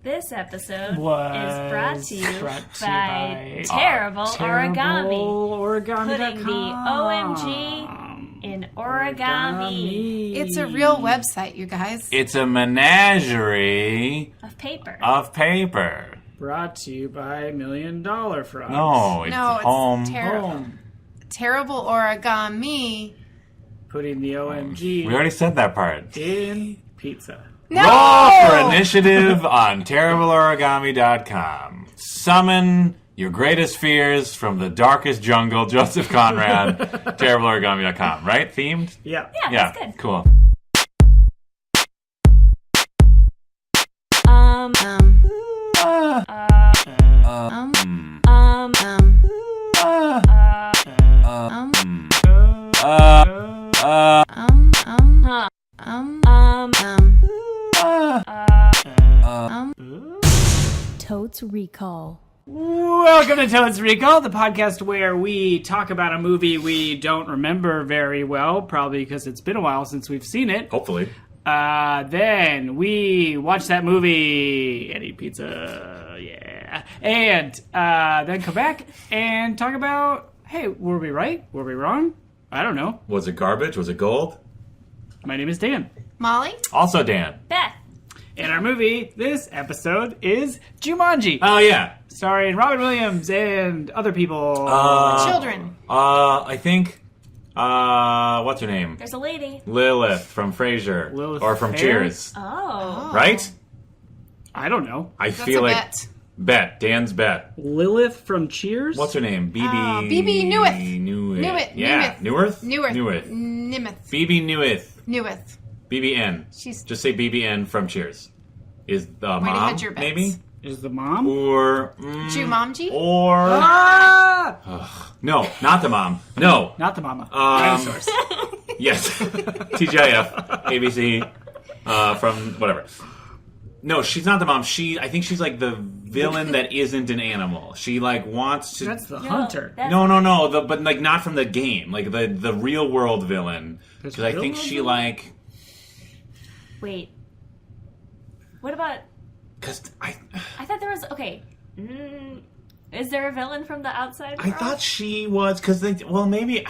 This episode Was is brought to you by Terrible Origami. Putting the Origami.com. OMG in origami. It's a real website, you guys. It's a menagerie Of paper. of paper. Brought to you by $1 Million Frogs. No, it's No, it's home. Home. Terrible Origami. Putting the OMG We already said that part. in pizza. No! Roll for initiative on TerribleOrigami.com. Summon your greatest fears from the darkest jungle, Joseph Conrad, TerribleOrigami.com. Right? Themed? Yeah. Yeah, that's good. Cool. Um, Totes Recall. Welcome to Totes Recall, the podcast where we talk about a movie we don't remember very well, probably because it's been a while since we've seen it. Hopefully. Then we watch that movie and eat pizza, yeah. And then come back and talk about, hey, were we right? Were we wrong? I don't know. Was it garbage? Was it gold? My name is Dan. Molly? Also Dan. Beth. And our movie this episode is Jumanji, Oh, yeah. starring Robin Williams and other people. Children. I think, what's her name? There's a lady. Lilith from Frasier. Lilith or from Fair? Cheers. Oh. Right? I don't know. I That's feel a like... bet. Bet. Dan's bet. Lilith from Cheers? What's her name? BB... BB Newith. Newith. Newith. Yeah. Neworth? Neworth. Newith. Nimeth. BB Newith. Newith. BBN. She's... Just say BBN from Cheers. Is the to mom, hedge your bets. maybe? Is the mom? Or... Jumanji? Or... Ah! No, not the mom. No. Not the mama. Dinosaurs. Yes. TGIF. ABC. From whatever. No, she's not the mom. I think she's like the villain that isn't an animal. She like wants to... That's the hunter. No. But like not from the game. Like the real world villain. There's Because I real think world she villain? like... Wait. What about... Because I thought there was... Okay. Is there a villain from the outside world? thought she was... Because well, maybe... She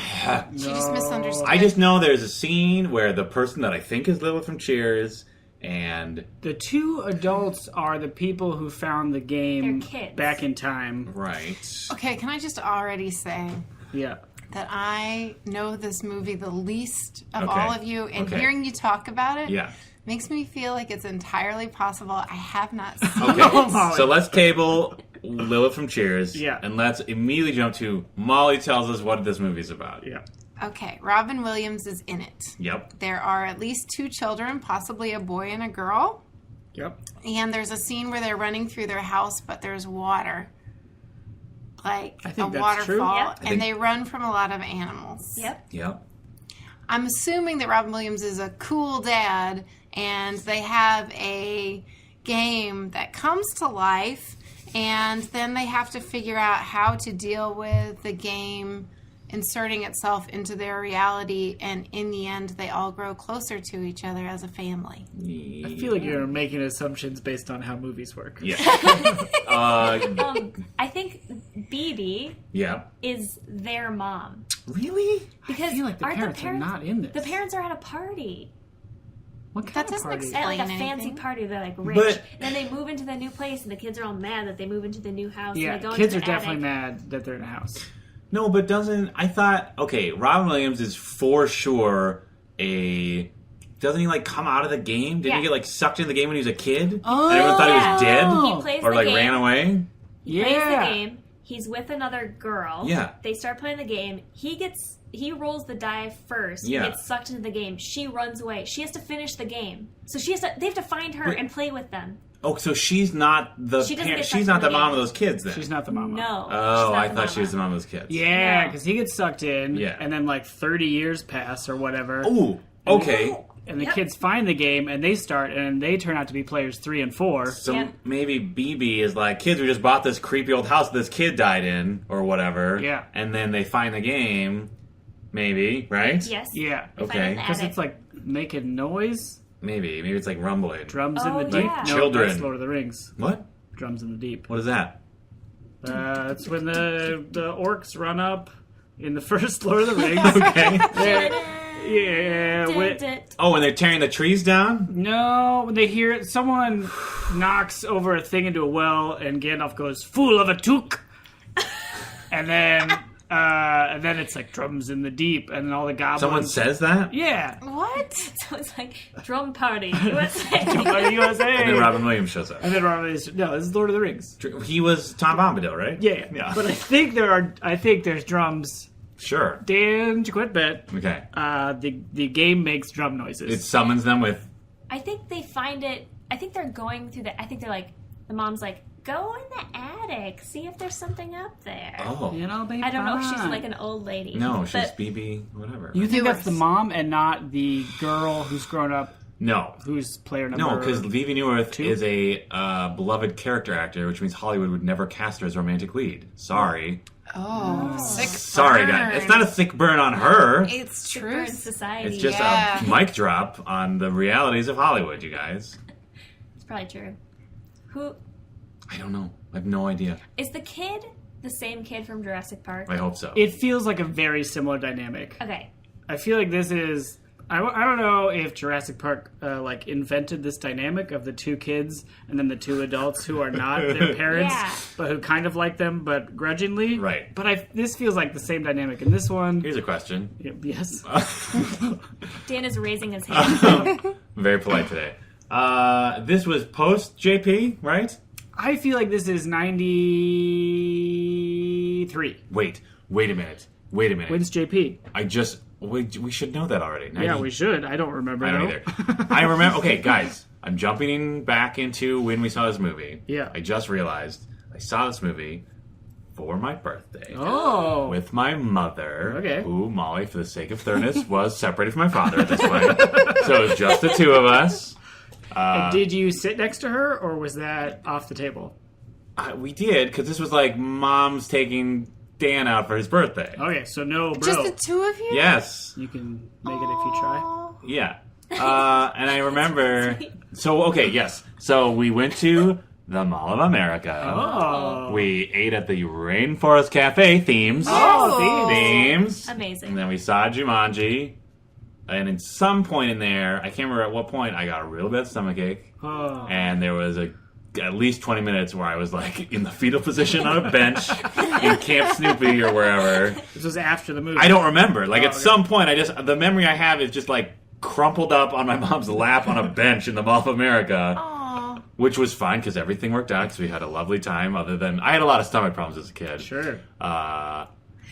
just misunderstood. I just know there's a scene where the person that I think is Lilith from Cheers and... The two adults are the people who found the game They're kids. back in time. Right. Okay, can I just already say Yeah. that I know this movie the least of Okay. all of you, and Okay. hearing you talk about it Yeah. makes me feel like it's entirely possible I have not seen Okay. Molly. So let's table Lilith from Cheers. Yeah. And let's immediately jump to Molly tells us what this movie's about. Yeah. Okay, Robin Williams is in it. Yep. There are at least two children, possibly a boy and a girl. Yep. And there's a scene where they're running through their house, but there's water. Like I think a that's waterfall. true. Yep. And they run from a lot of animals. Yep. Yep. I'm assuming that Robin Williams is a cool dad, and they have a game that comes to life, and then they have to figure out how to deal with the game inserting itself into their reality, and in the end, they all grow closer to each other as a family. I feel like you're making assumptions based on how movies work. Yeah. I think BB Yeah. is their mom. Really? Because I feel like the aren't parents are not in this. The parents are at a party. What kind That of doesn't party? explain- At like a Explain fancy anything. party. They're like rich. But- And then they move into the new place and the kids are all mad that they move into the new house. Yeah, and they go kids are into the definitely attic. mad that they're in a house. No, but I thought, okay, Robin Williams is for sure doesn't he like come out of the game? Didn't Yeah. he get like sucked into the game when he was a kid? Oh, and everyone thought he was dead? He plays Or the like game. ran away? He plays the game. He's with another girl. Yeah. They start playing the game. He rolls the die first. Yeah. He gets sucked into the game. She runs away. She has to finish the game. So they have to find her Wait. and play with them. Oh, so she's not the She doesn't get she's sucked not into the the mom game. of those kids then. She's not the mama. No. Oh, I thought she was the mom of those kids. Yeah, No. because he gets sucked in, Yeah. and then like 30 years pass or whatever. Ooh, okay. And the Yep. kids find the game, and they start, and they turn out to be players 3 and 4. So Yeah. maybe BB is like, kids, we just bought this creepy old house this kid died in, or whatever. Yeah. And then they find the game, maybe, right? Yes. Yeah. They find it Okay. in the Because attic. it's like making noise. Maybe it's like rumbling. Drums in Oh, the Deep. yeah. No, Children. that's Lord of the Rings. What? Drums in the Deep. What is that? It's when the orcs run up in the first Lord of the Rings. Okay. Yeah. Oh, when they're tearing the trees down? No, when they hear it, someone knocks over a thing into a well, and Gandalf goes, "Fool of a took," and then it's like drums in the deep, and then all the goblins. Someone says that? Yeah. What? So it's like drum party USA. USA. And then Robin Williams shows up. And then Robin is no, this is Lord of the Rings. He was Tom Bombadil, right? Yeah. But I think there's drums. Sure. Dan, you quit bet. Okay. The game makes drum noises. It summons them with... I think they find it. I think they're going through I think they're like, the mom's like, go in the attic, see if there's something up there. Oh. It'll be I don't know if she's fine. like an old lady. No, she's but BB, whatever. You think Viewers. that's the mom and not the girl who's grown up, No. who's player number? No, because Vivi Newirth two? is a beloved character actor, which means Hollywood would never cast her as romantic lead. Sorry. Oh, sick Sorry, burn. guys. It's not a sick burn on her. It's Sick true. burn society. It's just Yeah. a mic drop on the realities of Hollywood, you guys. It's probably true. Who I don't know. I have no idea. is the kid? The same kid from Jurassic Park? I hope so. It feels like a very similar dynamic. Okay. I feel like this is. I don't know if Jurassic Park invented this dynamic of the two kids and then the two adults who are not their parents, Yeah. but who kind of like them, but grudgingly. Right. But this feels like the same dynamic in this one. Here's a question. Yes. Dan is raising his hand. Very polite today. This was post JP, right? I feel like this is 93. Wait a minute. When's JP? We should know that already. Yeah, we should. I don't remember. I don't either. I remember. Okay, guys, I'm jumping back into when we saw this movie. Yeah. I just realized I saw this movie for my birthday Oh. with my mother. Okay. Who, Molly, for the sake of thoroughness, was separated from my father at this point. So it was just the two of us. Did you sit next to her, or was that off the table? We did, because this was like mom's taking Dan out for his birthday. Okay, so no, bro. Just the two of you? Yes. You can make it if you try. Aw. Yeah. And I remember. So, okay, yes. So we went to the Mall of America. Oh. We ate at the Rainforest Cafe, themes. Oh. Themes. Amazing. And then we saw Jumanji. And at some point in there, I can't remember at what point, I got a real bad stomachache. Oh. And there was at least 20 minutes where I was like in the fetal position on a bench in Camp Snoopy or wherever. This was after the movie. I don't remember. Like at okay. some point, the memory I have is just like crumpled up on my mom's lap on a bench in the Mall of America, Aw. which was fine because everything worked out because we had a lovely time. Other than I had a lot of stomach problems as a kid. Sure.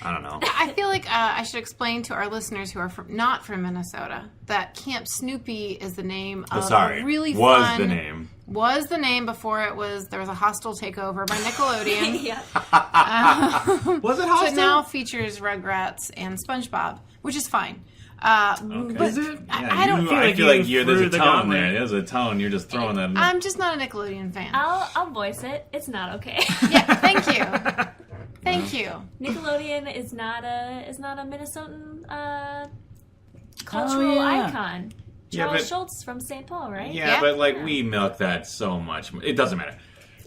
I don't know. I feel like I should explain to our listeners who are not from Minnesota that Camp Snoopy is the name of a really was fun... the name. Was the name before there was a hostile takeover by Nickelodeon. Yeah. Was it So hostile? it now features Rugrats and SpongeBob, which is fine. Okay. But Is it? I don't feel I like feel you like there's threw a the tone gauntlet. there. There's a tone. You're just throwing that. I'm just not a Nickelodeon fan. I'll voice it. It's not okay. Yeah, thank you. Thank you. Nickelodeon is not a Minnesotan cultural yeah. icon. Yeah, Charles but- Schultz from St. Paul, right? Yeah, Yeah. but like we milk that so much. It doesn't matter.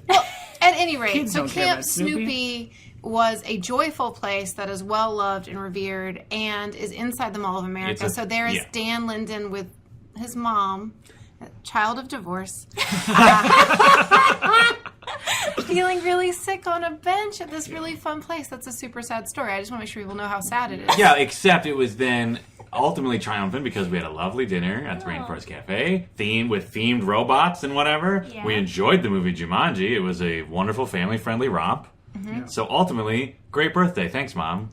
Well, at any rate, Kids so don't care Camp about Snoopy. Snoopy was a joyful place that is well loved and revered and is inside the Mall of America. It's So there is yeah. Dan Linden with his mom, a child of divorce, feeling really sick on a bench at this really fun place. That's a super sad story. I just want to make sure people know how sad it is. Yeah, except it was then ultimately triumphant because we had a lovely dinner at the Oh. Rainforest Cafe, themed robots and whatever. Yeah. We enjoyed the movie Jumanji. It was a wonderful family-friendly romp. Mm-hmm. So ultimately, great birthday. Thanks, Mom.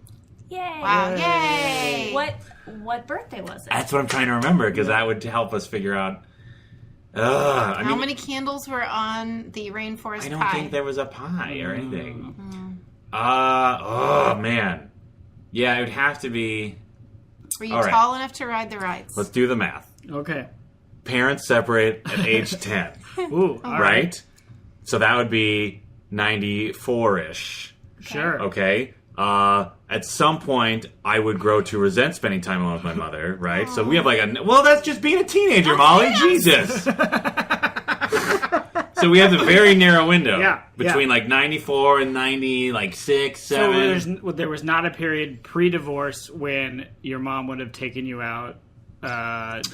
Yay. Wow, yay! What birthday was it? That's what I'm trying to remember because that would help us figure out. How many candles were on the rainforest I don't pie? think there was a pie or anything. Mm-hmm. Oh man. Yeah, it would have to be. Were you All right. tall enough to ride the rides? Let's do the math. Okay. Parents separate at age 10, Ooh, all right? So that would be 94-ish. Sure. Okay. At some point, I would grow to resent spending time alone with my mother, right? So we have well, that's just being a teenager, Molly. Jesus. So we have a very narrow window between 94 and 96, 7. So there was not a period pre-divorce when your mom would have taken you out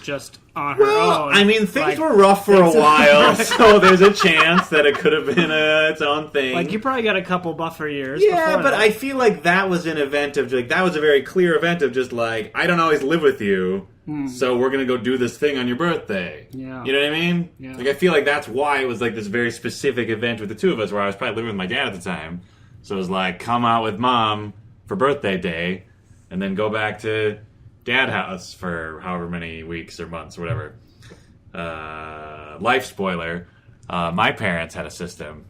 just on her own. I mean, things were rough for a while, so there's a chance that it could have been its own thing. You probably got a couple buffer years. Yeah, but that. I feel like that was an event of that was a very clear event of just I don't always live with you, so we're gonna go do this thing on your birthday. Yeah, you know what I mean? Yeah. I feel like that's why it was this very specific event with the two of us, where I was probably living with my dad at the time. So it was come out with mom for birthday day, and then go back to dad house for however many weeks or months or whatever. Life spoiler, my parents had a system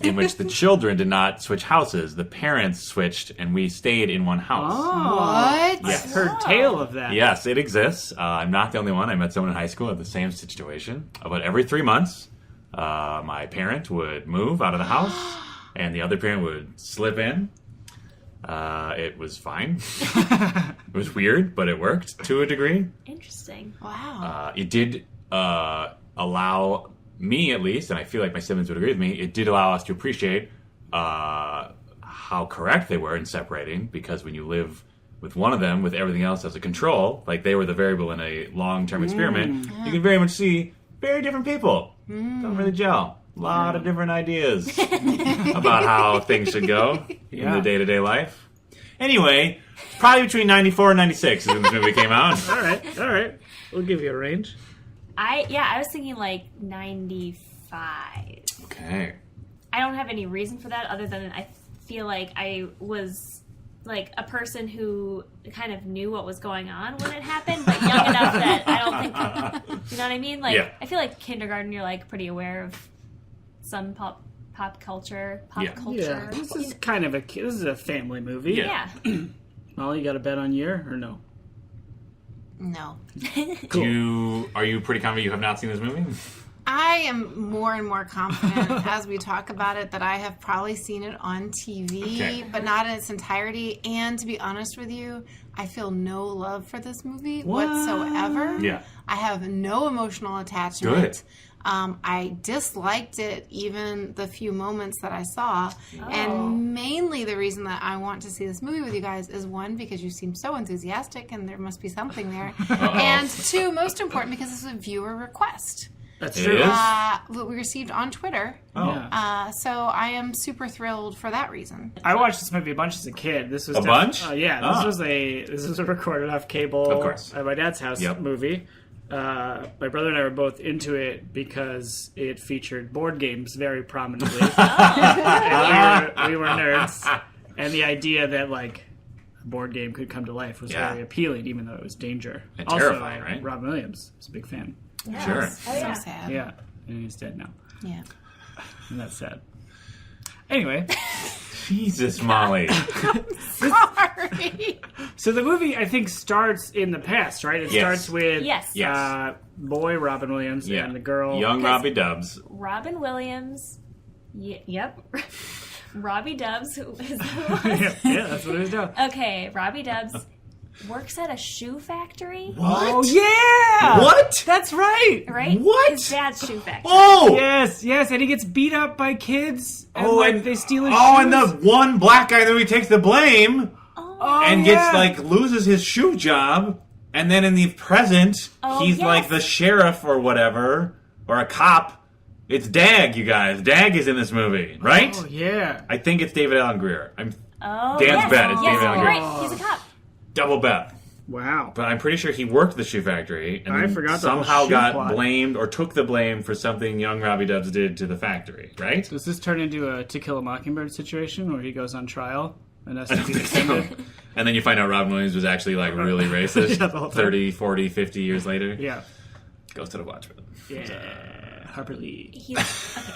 in which the children did not switch houses. The parents switched, and we stayed in one house. Oh. What? Yes. I've heard tale of that. Yes, it exists. I'm not the only one. I met someone in high school at the same situation. About every 3 months, my parent would move out of the house, and the other parent would slip in. It was fine. It was weird, but it worked to a degree. Interesting. Wow. It did allow me, at least, and I feel like my siblings would agree with me, it did allow us to appreciate how correct they were in separating, because when you live with one of them with everything else as a control, they were the variable in a long-term experiment, you can very much see very different people. Don't really gel. A lot of different ideas about how things should go in the day-to-day life. Anyway, probably between 94 and 96 is when this movie came out. All right. We'll give you a range. I was thinking 95. Okay. I don't have any reason for that other than I feel like I was a person who kind of knew what was going on when it happened, but young enough that I don't think, you know what I mean? I feel like kindergarten, you're pretty aware of some pop culture. Yeah, this is kind of this is a family movie. Yeah. Molly, you got a bet on year or no? No. Cool. Are you pretty confident you have not seen this movie? I am more and more confident as we talk about it that I have probably seen it on TV, but not in its entirety. And to be honest with you, I feel no love for this movie whatsoever. Yeah. I have no emotional attachment. Good. I disliked it even the few moments that I saw. And mainly the reason that I want to see this movie with you guys is, one, because you seem so enthusiastic and there must be something there. And two, most important, because it's a viewer request. That's It true. is? That we received on Twitter. Yeah. So I am super thrilled for that reason. I watched this movie a bunch as a kid. This was A bunch? Yeah, this was a recorded off cable Of course. at my dad's house movie. My brother and I were both into it because it featured board games very prominently. And we were nerds. And the idea that a board game could come to life was very appealing, even though it was danger. And also, terrifying, right? Robin Williams was a big fan. Sure. Oh, yeah. So sad. Yeah, and he's dead now. Yeah. And that's sad. Anyway, Jesus, Molly. Sorry. so the movie, I think, starts in the past, right? It Yes. starts with Yes. boy Robin Williams and the girl. Young Robbie Dubs. Robin Williams. Yep. Robbie Dubs, who is yeah, that's what it was doing. Okay, Robbie Dubs works at a shoe factory. What? Oh, yeah! What? That's right! Right? What? His dad's shoe factory. Oh! Yes, and he gets beat up by kids, and, and they steal his Oh, shoes. and the one black guy that he takes the blame Oh, and yeah. gets, loses his shoe job, and then in the present, he's yes. the sheriff or whatever, or a cop. It's Dag, you guys. Dag is in this movie, right? Oh, yeah. I think it's David Allen Greer. Oh, Dan's yes. bet. It's yes, David Allen you're Greer. right. He's a cop. Double bet. Wow. But I'm pretty sure he worked the shoe factory and I then forgot the whole somehow shoe got plot. blamed or took the blame for something young Robbie Dubs did to the factory, right? Does this turn into a To Kill a Mockingbird situation where he goes on trial and has to be defended? And then you find out Robin Williams was actually really racist Yeah, the whole time. 30, 40, 50 years later. Yeah. Goes to the watch with him. Yeah. Harper Lee. He's, okay.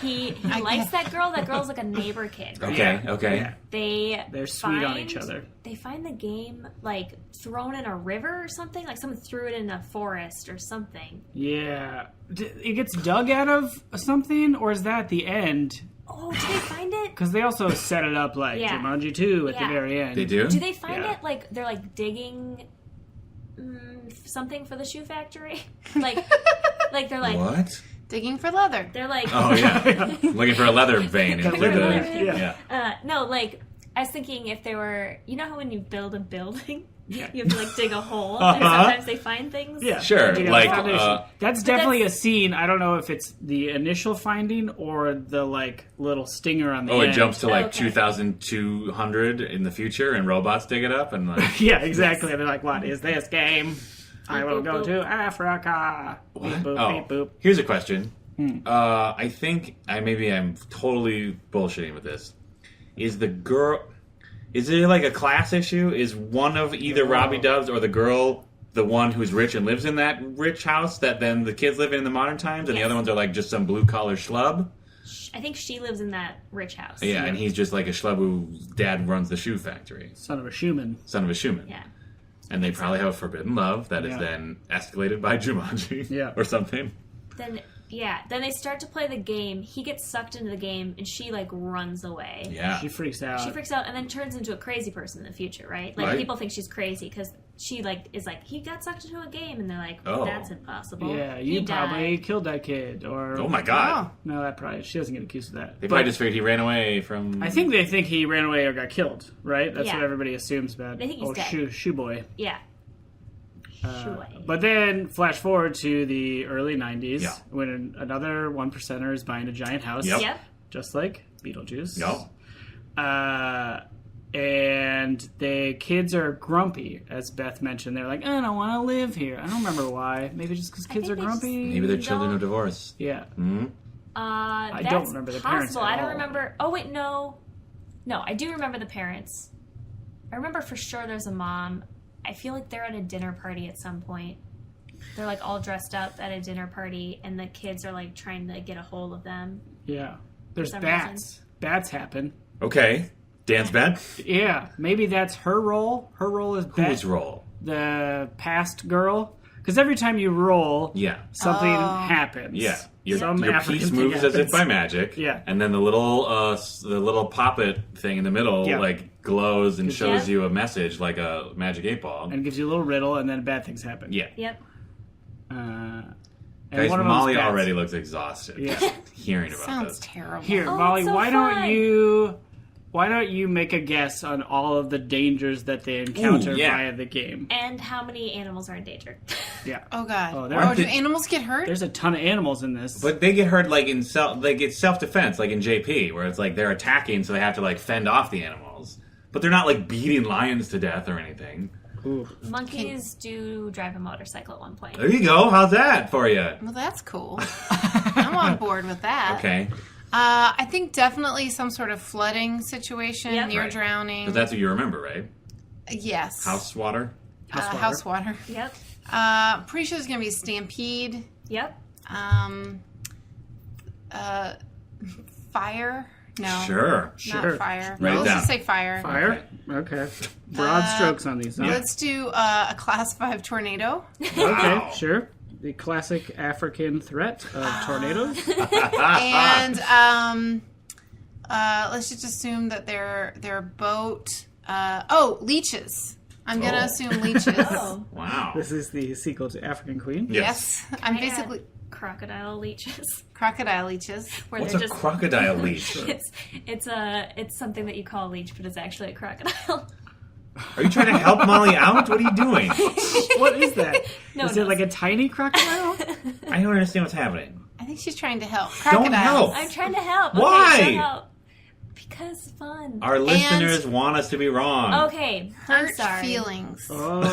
He likes that girl. That girl's like a neighbor kid. Right? Okay, okay. Yeah. They're sweet on each other. They find the game thrown in a river or something. Like someone threw it in a forest or something. Yeah. It gets dug out of something, or is that at the end? Oh, do they find it? Because they also set it up like Yeah. Jumanji 2 at the Yeah. very end. They do? Do they find Yeah. it like they're like digging something for the shoe factory? Like they're like What? Digging for leather. they're like Oh, yeah. Looking for a leather vein into Leather the... vein. Yeah. no, like I was thinking if they were, you know how when you build a building, Yeah. you have to like dig a hole, and sometimes they find things. Yeah, Sure, dig out like, the foundation. That's definitely that's- a scene. I don't know if it's the initial finding or the like little stinger on the Oh, end. it jumps to like Okay. 2200 in the future, and robots dig it up, and like... Yeah, exactly. And they're like, "What is this game? I will boop, go boop. to Africa." Beep, boop, Oh, beep, boop. here's a question. I think maybe I'm totally bullshitting with this. Is the girl... Is it like a class issue? Is one of either Robbie Doves or the girl the one who's rich and lives in that rich house that then the kids live in the modern times, and the Yes. other ones are like just some blue-collar schlub? I think she lives in that rich house. Yeah, and he's just like a schlub whose dad runs the shoe factory. Son of a Schumann. Son of a shoeman. Yeah. And they probably have a forbidden love that is Yeah. then escalated by Jumanji Yeah. or something. Then they start to play the game. He gets sucked into the game, and she like runs away. Yeah. She freaks out. She freaks out and then turns into a crazy person in the future, right? Like Right. people think she's crazy because she like is like he got sucked into a game, and they're like, Oh. that's impossible. Yeah, He you probably died. killed that kid. Or Oh my god. no, that probably she doesn't get accused of that. They But probably just figured he ran away from... I think they think he ran away or got killed. Right? That's Yeah. what everybody assumes about. They think he's dead. Shoe boy. Yeah. Sure. But then flash forward to the early 90s Yeah. when another one percenter is buying a giant house. Yep. Just like Beetlejuice. No. And the kids are grumpy, as Beth mentioned. They're like, I don't want to live here. I don't remember why. Maybe just because kids think are they just- grumpy. Maybe they're children of divorce. Yeah. I don't remember the parents possible. at I don't all. remember. Oh wait, no, I do remember the parents. I remember for sure there's a mom. I feel like they're at a dinner party at some point. They're like all dressed up at a dinner party, and the kids are like trying to get a hold of them. Yeah. There's some bats. Bats happen. Okay. Dance bed? Yeah. Maybe that's her role. Her role is Whose role? the past girl. Because every time you roll, Yeah. something happens. Yeah. Your African piece thing moves as if happens. by magic. Yeah. And then the little poppet thing in the middle Yeah. like glows and shows Yeah. you a message like a magic 8-ball. And gives you a little riddle, and then bad things happen. Yeah. Yep. And Guys, one of them's Molly bats. already looks exhausted. Yeah. Hearing about Sounds this. terrible. Here, Oh, Molly, it's so why fun. don't you make a guess on all of the dangers that they encounter Ooh, yeah. via the game? And how many animals are endangered? Yeah. Oh god. Oh, Oh, there are- do animals get hurt? There's a ton of animals in this. But they get hurt like in it's self-defense, like in JP, where it's like they're attacking, so they have to like fend off the animals. But they're not like beating lions to death or anything. Ooh. Monkeys do drive a motorcycle at one point. There you go. How's that for you? Well, that's cool. I'm on board with that. Okay, I think definitely some sort of flooding situation, Yep. near Right. drowning. because that's what you remember, right? Yes. House water. House water. Yep. Pretty sure there's going to be a stampede. Yep. Fire. No. Sure. Not Sure. fire. Write it Let's down. just say fire. Fire? Okay. Broad strokes on these. Huh? Let's do a class 5 tornado. Okay, Wow. sure. The classic African threat of tornadoes. And let's just assume that their boat. Leeches. I'm gonna Oh. assume leeches. Oh. Wow. This is the sequel to African Queen. Yes, I'm I basically had crocodile leeches. crocodile leeches. Where What's they're a just crocodile leech? it's something that you call a leech, but it's actually a crocodile. Are you trying to help Molly out? What are you doing? What is that? No, Is no. it like a tiny crocodile? I don't understand what's happening. I think she's trying to help. Don't Crocodiles. help. I'm trying to help. Why? Okay, so help. Because fun. Our listeners want us to be wrong. Okay, I'm Hurt sorry. feelings. Oh.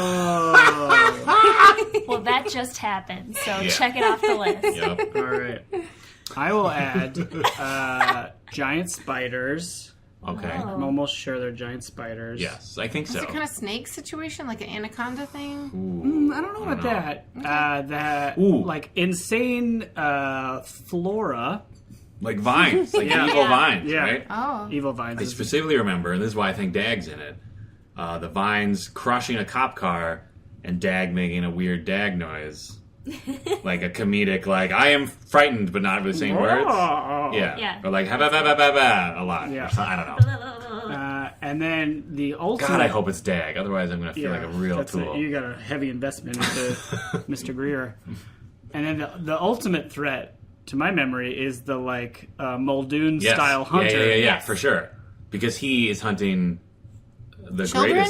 Well, that just happened, so Yeah. check it off the list. Yep. All right. I will add giant spiders. Okay. Oh. I'm almost sure they're giant spiders. Yes, I think Is so. it kind of snake situation, like an anaconda thing? Ooh. I don't know about that. That Ooh. like insane flora, Like vines, like Yeah. evil Yeah. vines, Yeah. right? Oh. evil vines. I is- specifically remember, and this is why I think Dag's in it, the vines crushing a cop car and Dag making a weird Dag noise like a comedic, like I am frightened, but not with the same words. Yeah. Yeah. Or like ha ba ba ba ba ba a lot. Yeah. Or something, I don't know. And then the ultimate. God, I hope it's Dag. Otherwise, I'm gonna feel like a real that's tool. You got a heavy investment into Mr. Greer. And then the ultimate threat, to my memory, is the like Muldoon Yes. style hunter. Yeah, Yes. for sure. Because he is hunting the Children?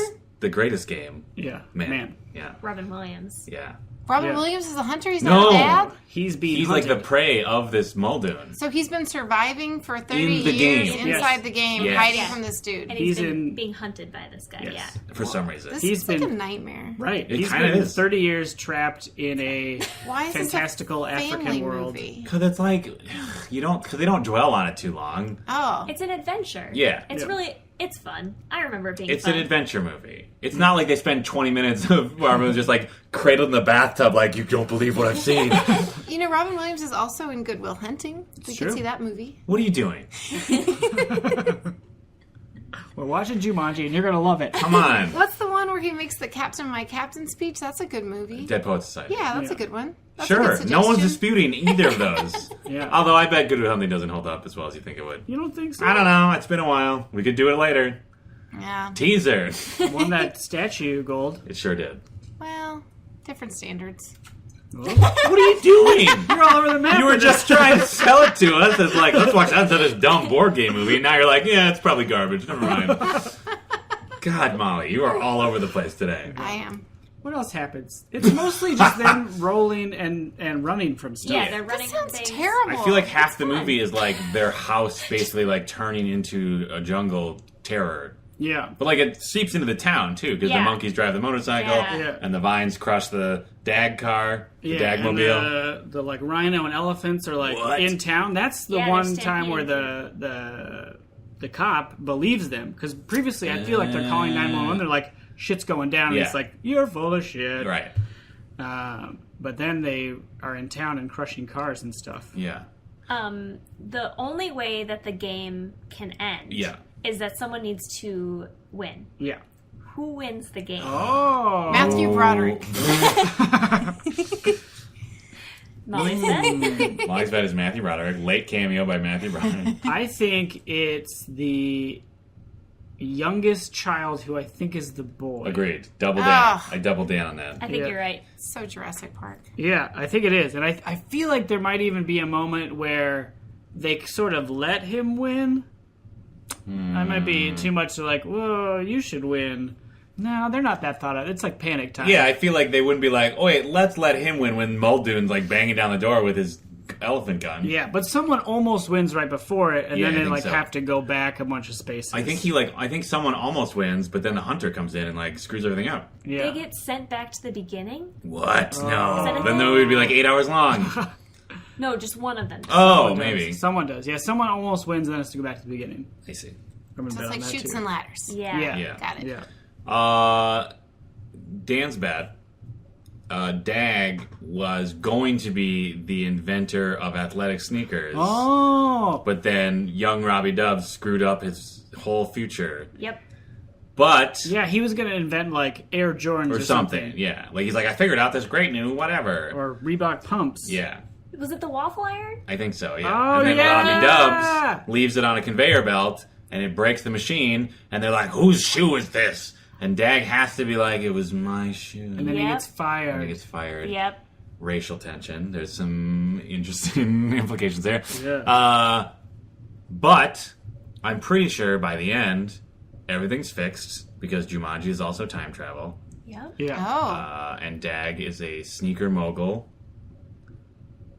greatest game. Yeah, Man. Yeah. Robin Williams. Yeah. Robin Yeah. Williams is a hunter. He's No. not a dad. He's being He's hunted. like the prey of this Muldoon. So he's been surviving for 30 In the years game. inside Yes. the game, Yes. hiding Yeah. from this dude. And He's he's been in- being hunted by this guy. Yes. Yeah. For some reason. This He's is like a been- nightmare. Right. It He's kinda been is. 30 years trapped in a Why is fantastical this a African family world. movie? Because it's like, because they don't dwell on it too long. Oh, It's an adventure. Yeah. It's Yeah. really, it's fun. I remember it being It's fun. an adventure movie. It's not like they spend 20 minutes of where everyone's just like cradled in the bathtub, like, you don't believe what I've seen. you know, Robin Williams is also in Good Will Hunting. We true. can see that movie. What are you doing? We're watching Jumanji, and you're going to love it. Come on. What's the one where he makes the Captain My Captain speech? That's a good movie. Dead Poets Society. Yeah, that's Yeah. a good one. That's a Sure. good No one's suggestion. disputing either of those. Yeah. Although I bet Good Will Hunting doesn't hold up as well as you think it would. You don't think so? I don't know. It's been a while. We could do it later. Yeah. Teaser. Won that statue gold. It sure did. Well, different standards. What are you doing? You're all over the map. You were with just trying to sell it to us as like, let's watch that instead of this dumb board game movie. And now you're like, yeah, it's probably garbage. Never mind. God, Molly, you are all over the place today. I am. What else happens? It's mostly just them rolling and running from stuff. Yeah, they're That running sounds things. terrible. I feel like half the movie is like their house basically like turning into a jungle terror. Yeah. But like it seeps into the town too because the Yeah. monkeys drive the motorcycle Yeah. Yeah. and the vines crush the Dag car, the Yeah, and Dagmobile. the like rhino and elephants are like What? in town. That's the Yeah, one they're time where stampeding. the cop believes them because previously I feel like they're calling 911. They're like shit's going down. And Yeah. it's like you're full of shit. Right. But then they are in town and crushing cars and stuff. Yeah. The only way that the game can end Yeah. is that someone needs to win. Yeah. Who wins the game? Oh. Matthew Broderick. Molly said. Molly's bet is Matthew Broderick. Late cameo by Matthew Broderick. I think it's the youngest child who I think is the boy. Agreed. Double down. Ah. I doubled down on that. I think Yeah. you're right. So Jurassic Park. Yeah, I think it is. And I feel like there might even be a moment where they sort of let him win. I might be too much to like, whoa, you should win. No, they're not that thought out. It's like panic time. Yeah, I feel like they wouldn't be like, oh wait, let's let him win when Muldoon's like banging down the door with his elephant gun. Yeah, but someone almost wins right before it, and Yeah, then I they think like so. have to go back a bunch of spaces. I think someone almost wins, but then the hunter comes in and like screws everything up. yeah. They get sent back to the beginning? What? Is that No. a Then the thing? movie would be like 8 hours long. No, just one of them. Oh, Someone does. maybe. Someone does. Yeah, someone almost wins, and then has to go back to the beginning. I see. I'm So gonna bet it's like on that, shoots too. and ladders. Yeah. Yeah. Yeah. Got it. Yeah. Dan's bad. Dag was going to be the inventor of athletic sneakers. Oh. But then young Robbie Dubs screwed up his whole future. Yep. But Yeah, he was gonna invent like Air Jordans or something. Yeah. Like he's like, I figured out this great new whatever. or Reebok pumps. Yeah. Was it the waffle iron? I think so, yeah. Oh, and then yeah! Robbie Dubs leaves it on a conveyor belt and it breaks the machine and they're like, whose shoe is this? And Dag has to be like, it was my shoe. And then he Yep. gets fired. And he gets fired. Yep. Racial tension. There's some interesting implications there. Yeah. But I'm pretty sure by the end, everything's fixed because Jumanji is also time travel. Yep. Yeah. Oh. And Dag is a sneaker mogul.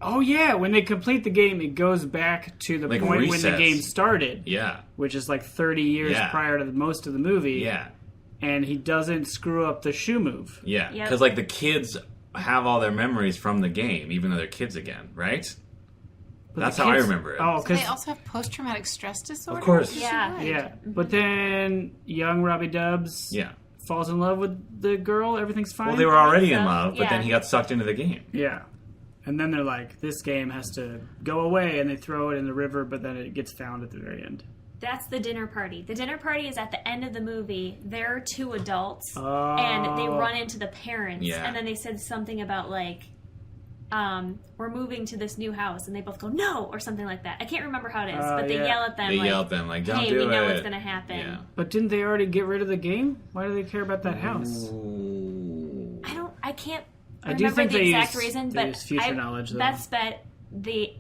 Oh yeah, when they complete the game, it goes back to the Like point when the resets. game started, Yeah. which is like 30 years Yeah. prior to most of the movie. Yeah. And he doesn't screw up the shoe move. Yeah. Yep. Because, like, the kids have all their memories from the game, even though they're kids again, right? But That's the how I kids- remember it. Oh, Do because they also have post-traumatic stress disorder? Of course. Yeah. yeah. But then young Robbie Dubs Yeah. falls in love with the girl. Everything's fine. Well, they were already in so. love, but then Yeah. he got sucked into the game. Yeah. And then they're like, this game has to go away, and they throw it in the river, but then it gets found at the very end. That's the dinner party. The dinner party is at the end of the movie. There are two adults, Oh. and they run into the parents. Yeah. And then they said something about, like, we're moving to this new house, and they both go, no, or something like that. I can't remember how it is, but they yeah. yell at them. They like, yell at them like, "Don't hey, do it." we know what's gonna happen. Yeah. But didn't they already get rid of the game? Why do they care about that house? Ooh. I can't I do remember think the they exact use- reason, they but use future knowledge, though. Best bet the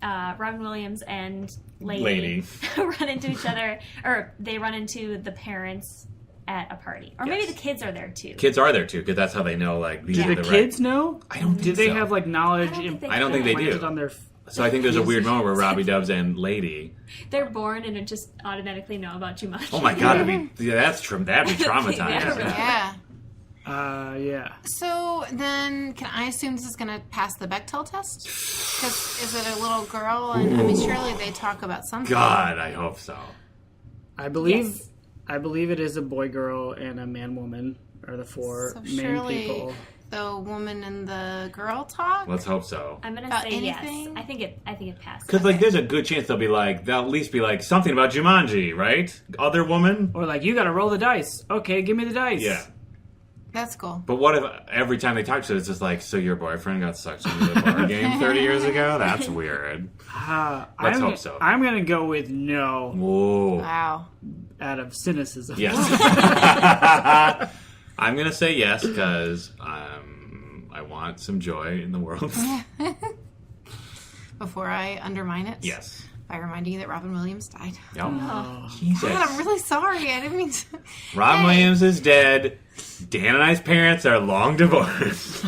Robin Williams and Lady. run into each other, or they run into the parents at a party, or maybe Yes. the kids are there too. Kids are there too, because that's how they know. Like, these Do are the the kids know? I don't think Did they so. have like knowledge? I don't think they do. implanted on their. So I think there's a weird moment where Robbie Dubs and Lady. They're born and just automatically know about Jumanji. Oh my god, that'd be traumatizing. Yeah. Yeah. Yeah. So then, can I assume this is going to pass the Bechdel test? Because is it a little girl? And I mean, surely they talk about something. God, I hope so. I believe. Yes. I believe it is a boy, girl, and a man, woman are the four So main surely people. the woman and the girl talk. Let's hope so. I'm gonna About say anything? yes. I think it passes. Because like, there's a good chance they'll at least be like something about Jumanji, right? Other woman. Or like, you got to roll the dice. Okay, give me the dice. Yeah. That's cool. But what if every time they talk to it, it's just like, so your boyfriend got sucked into the bar game 30 years ago? That's weird. Let's hope so. I'm gonna go with no Whoa. Wow. out of cynicism. Yes. I'm going to say yes because I want some joy in the world. Before I undermine it. Yes. By reminding you that Robin Williams died. Yep. Oh. Jesus. God, I'm really sorry. I didn't mean to. Robin Hey. Williams is dead. Dan and I's parents are long divorced.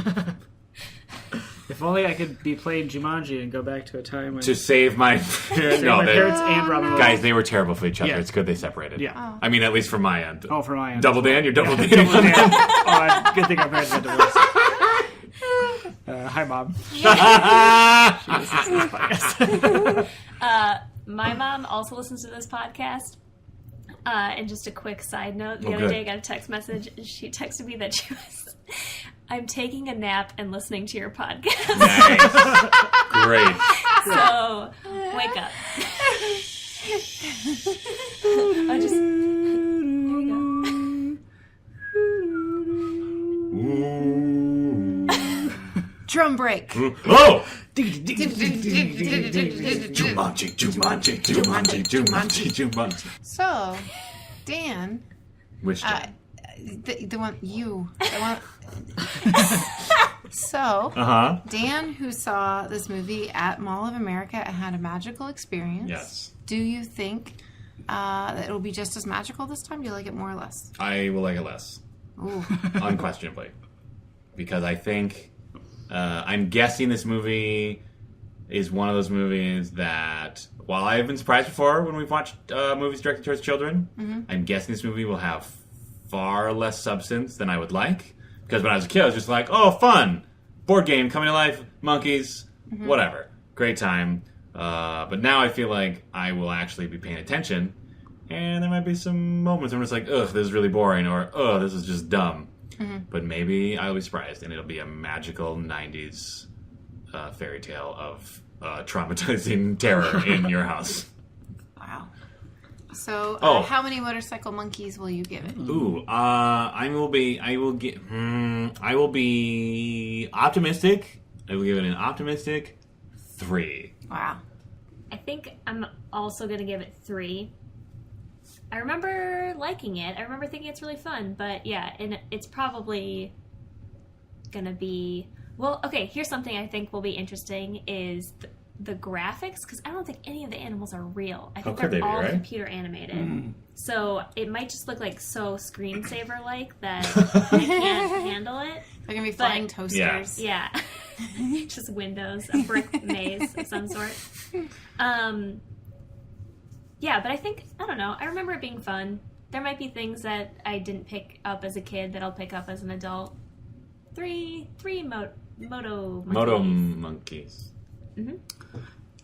If only I could be playing Jumanji and go back to a time when To save my parents. my No, parents and Robin Williams. guys, they were terrible for each other. Yeah. It's good they separated. Yeah. I mean, at least from my end. Oh, for my end. Double Dan? You're double Dan. Oh, good thing our parents got divorced. Hi, Mom. My mom also listens to this podcast. And just a quick side note, the Oh, other good. day I got a text message. She texted me that she was, I'm taking a nap and listening to your podcast. Nice. Great. So, wake up. I just, there you Drum break. Oh! Jumanji. So, Dan, Which the one you, the one. So, Dan, who saw this movie at Mall of America and had a magical experience. Yes. Do you think that it'll be just as magical this time? Do you like it more or less? I will like it less. Ooh. Unquestionably. Because I think I'm guessing this movie is one of those movies that, while I've been surprised before when we've watched movies directed towards children, I'm guessing this movie will have far less substance than I would like. Because when I was a kid, I was just like, oh, fun! Board game, coming to life, monkeys, whatever. Great time. But now I feel like I will actually be paying attention, and there might be some moments where I'm just like, ugh, this is really boring, or ugh, this is just dumb. But maybe I'll be surprised, and it'll be a magical 90s fairy tale of traumatizing terror in your house. Wow. So, Oh. how many motorcycle monkeys will you give it? Ooh, I will be optimistic. I will give it an optimistic 3. Wow. I think I'm also going to give it 3. I remember liking it. I remember thinking it's really fun. But yeah, and it's probably going to be... Well, okay, here's something I think will be interesting is the graphics, because I don't think any of the animals are real. I think could they're they be, all right? computer animated. So it might just look like so screensaver-like that I can't handle it. They're going to be flying toasters. Yeah. Just windows, a brick maze of some sort. Yeah, but I think, I don't know, I remember it being fun. There might be things that I didn't pick up as a kid that I'll pick up as an adult. 3 Moto monkeys.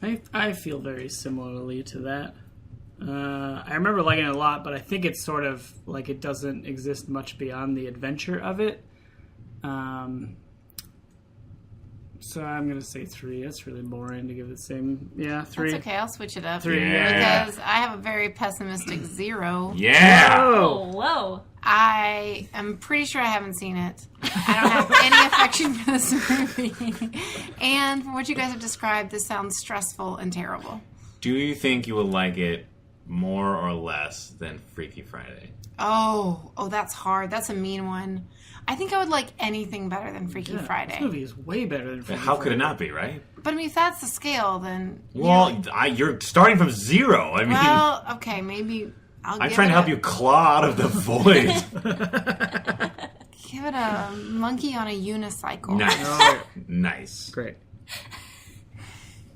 I feel very similarly to that. I remember liking it a lot, but I think it's sort of like it doesn't exist much beyond the adventure of it. So I'm going to say 3. It's really boring to give it the same. Yeah, 3. That's okay. I'll switch it up. 3. Yeah. Because I have a very pessimistic 0. Yeah. Oh, whoa. I am pretty sure I haven't seen it. I don't have any affection for this movie. And from what you guys have described, this sounds stressful and terrible. Do you think you will like it more or less than Freaky Friday? Oh, that's hard. That's a mean one. I think I would like anything better than Freaky Friday. This movie is way better than Freaky How Friday. could it not be, right? But I mean, if that's the scale, then... Well, you're starting from 0. I mean, Well, okay, maybe I'll I'm give trying to it help you claw out of the void. Give it a monkey on a unicycle. Nice. Oh, Nice. great.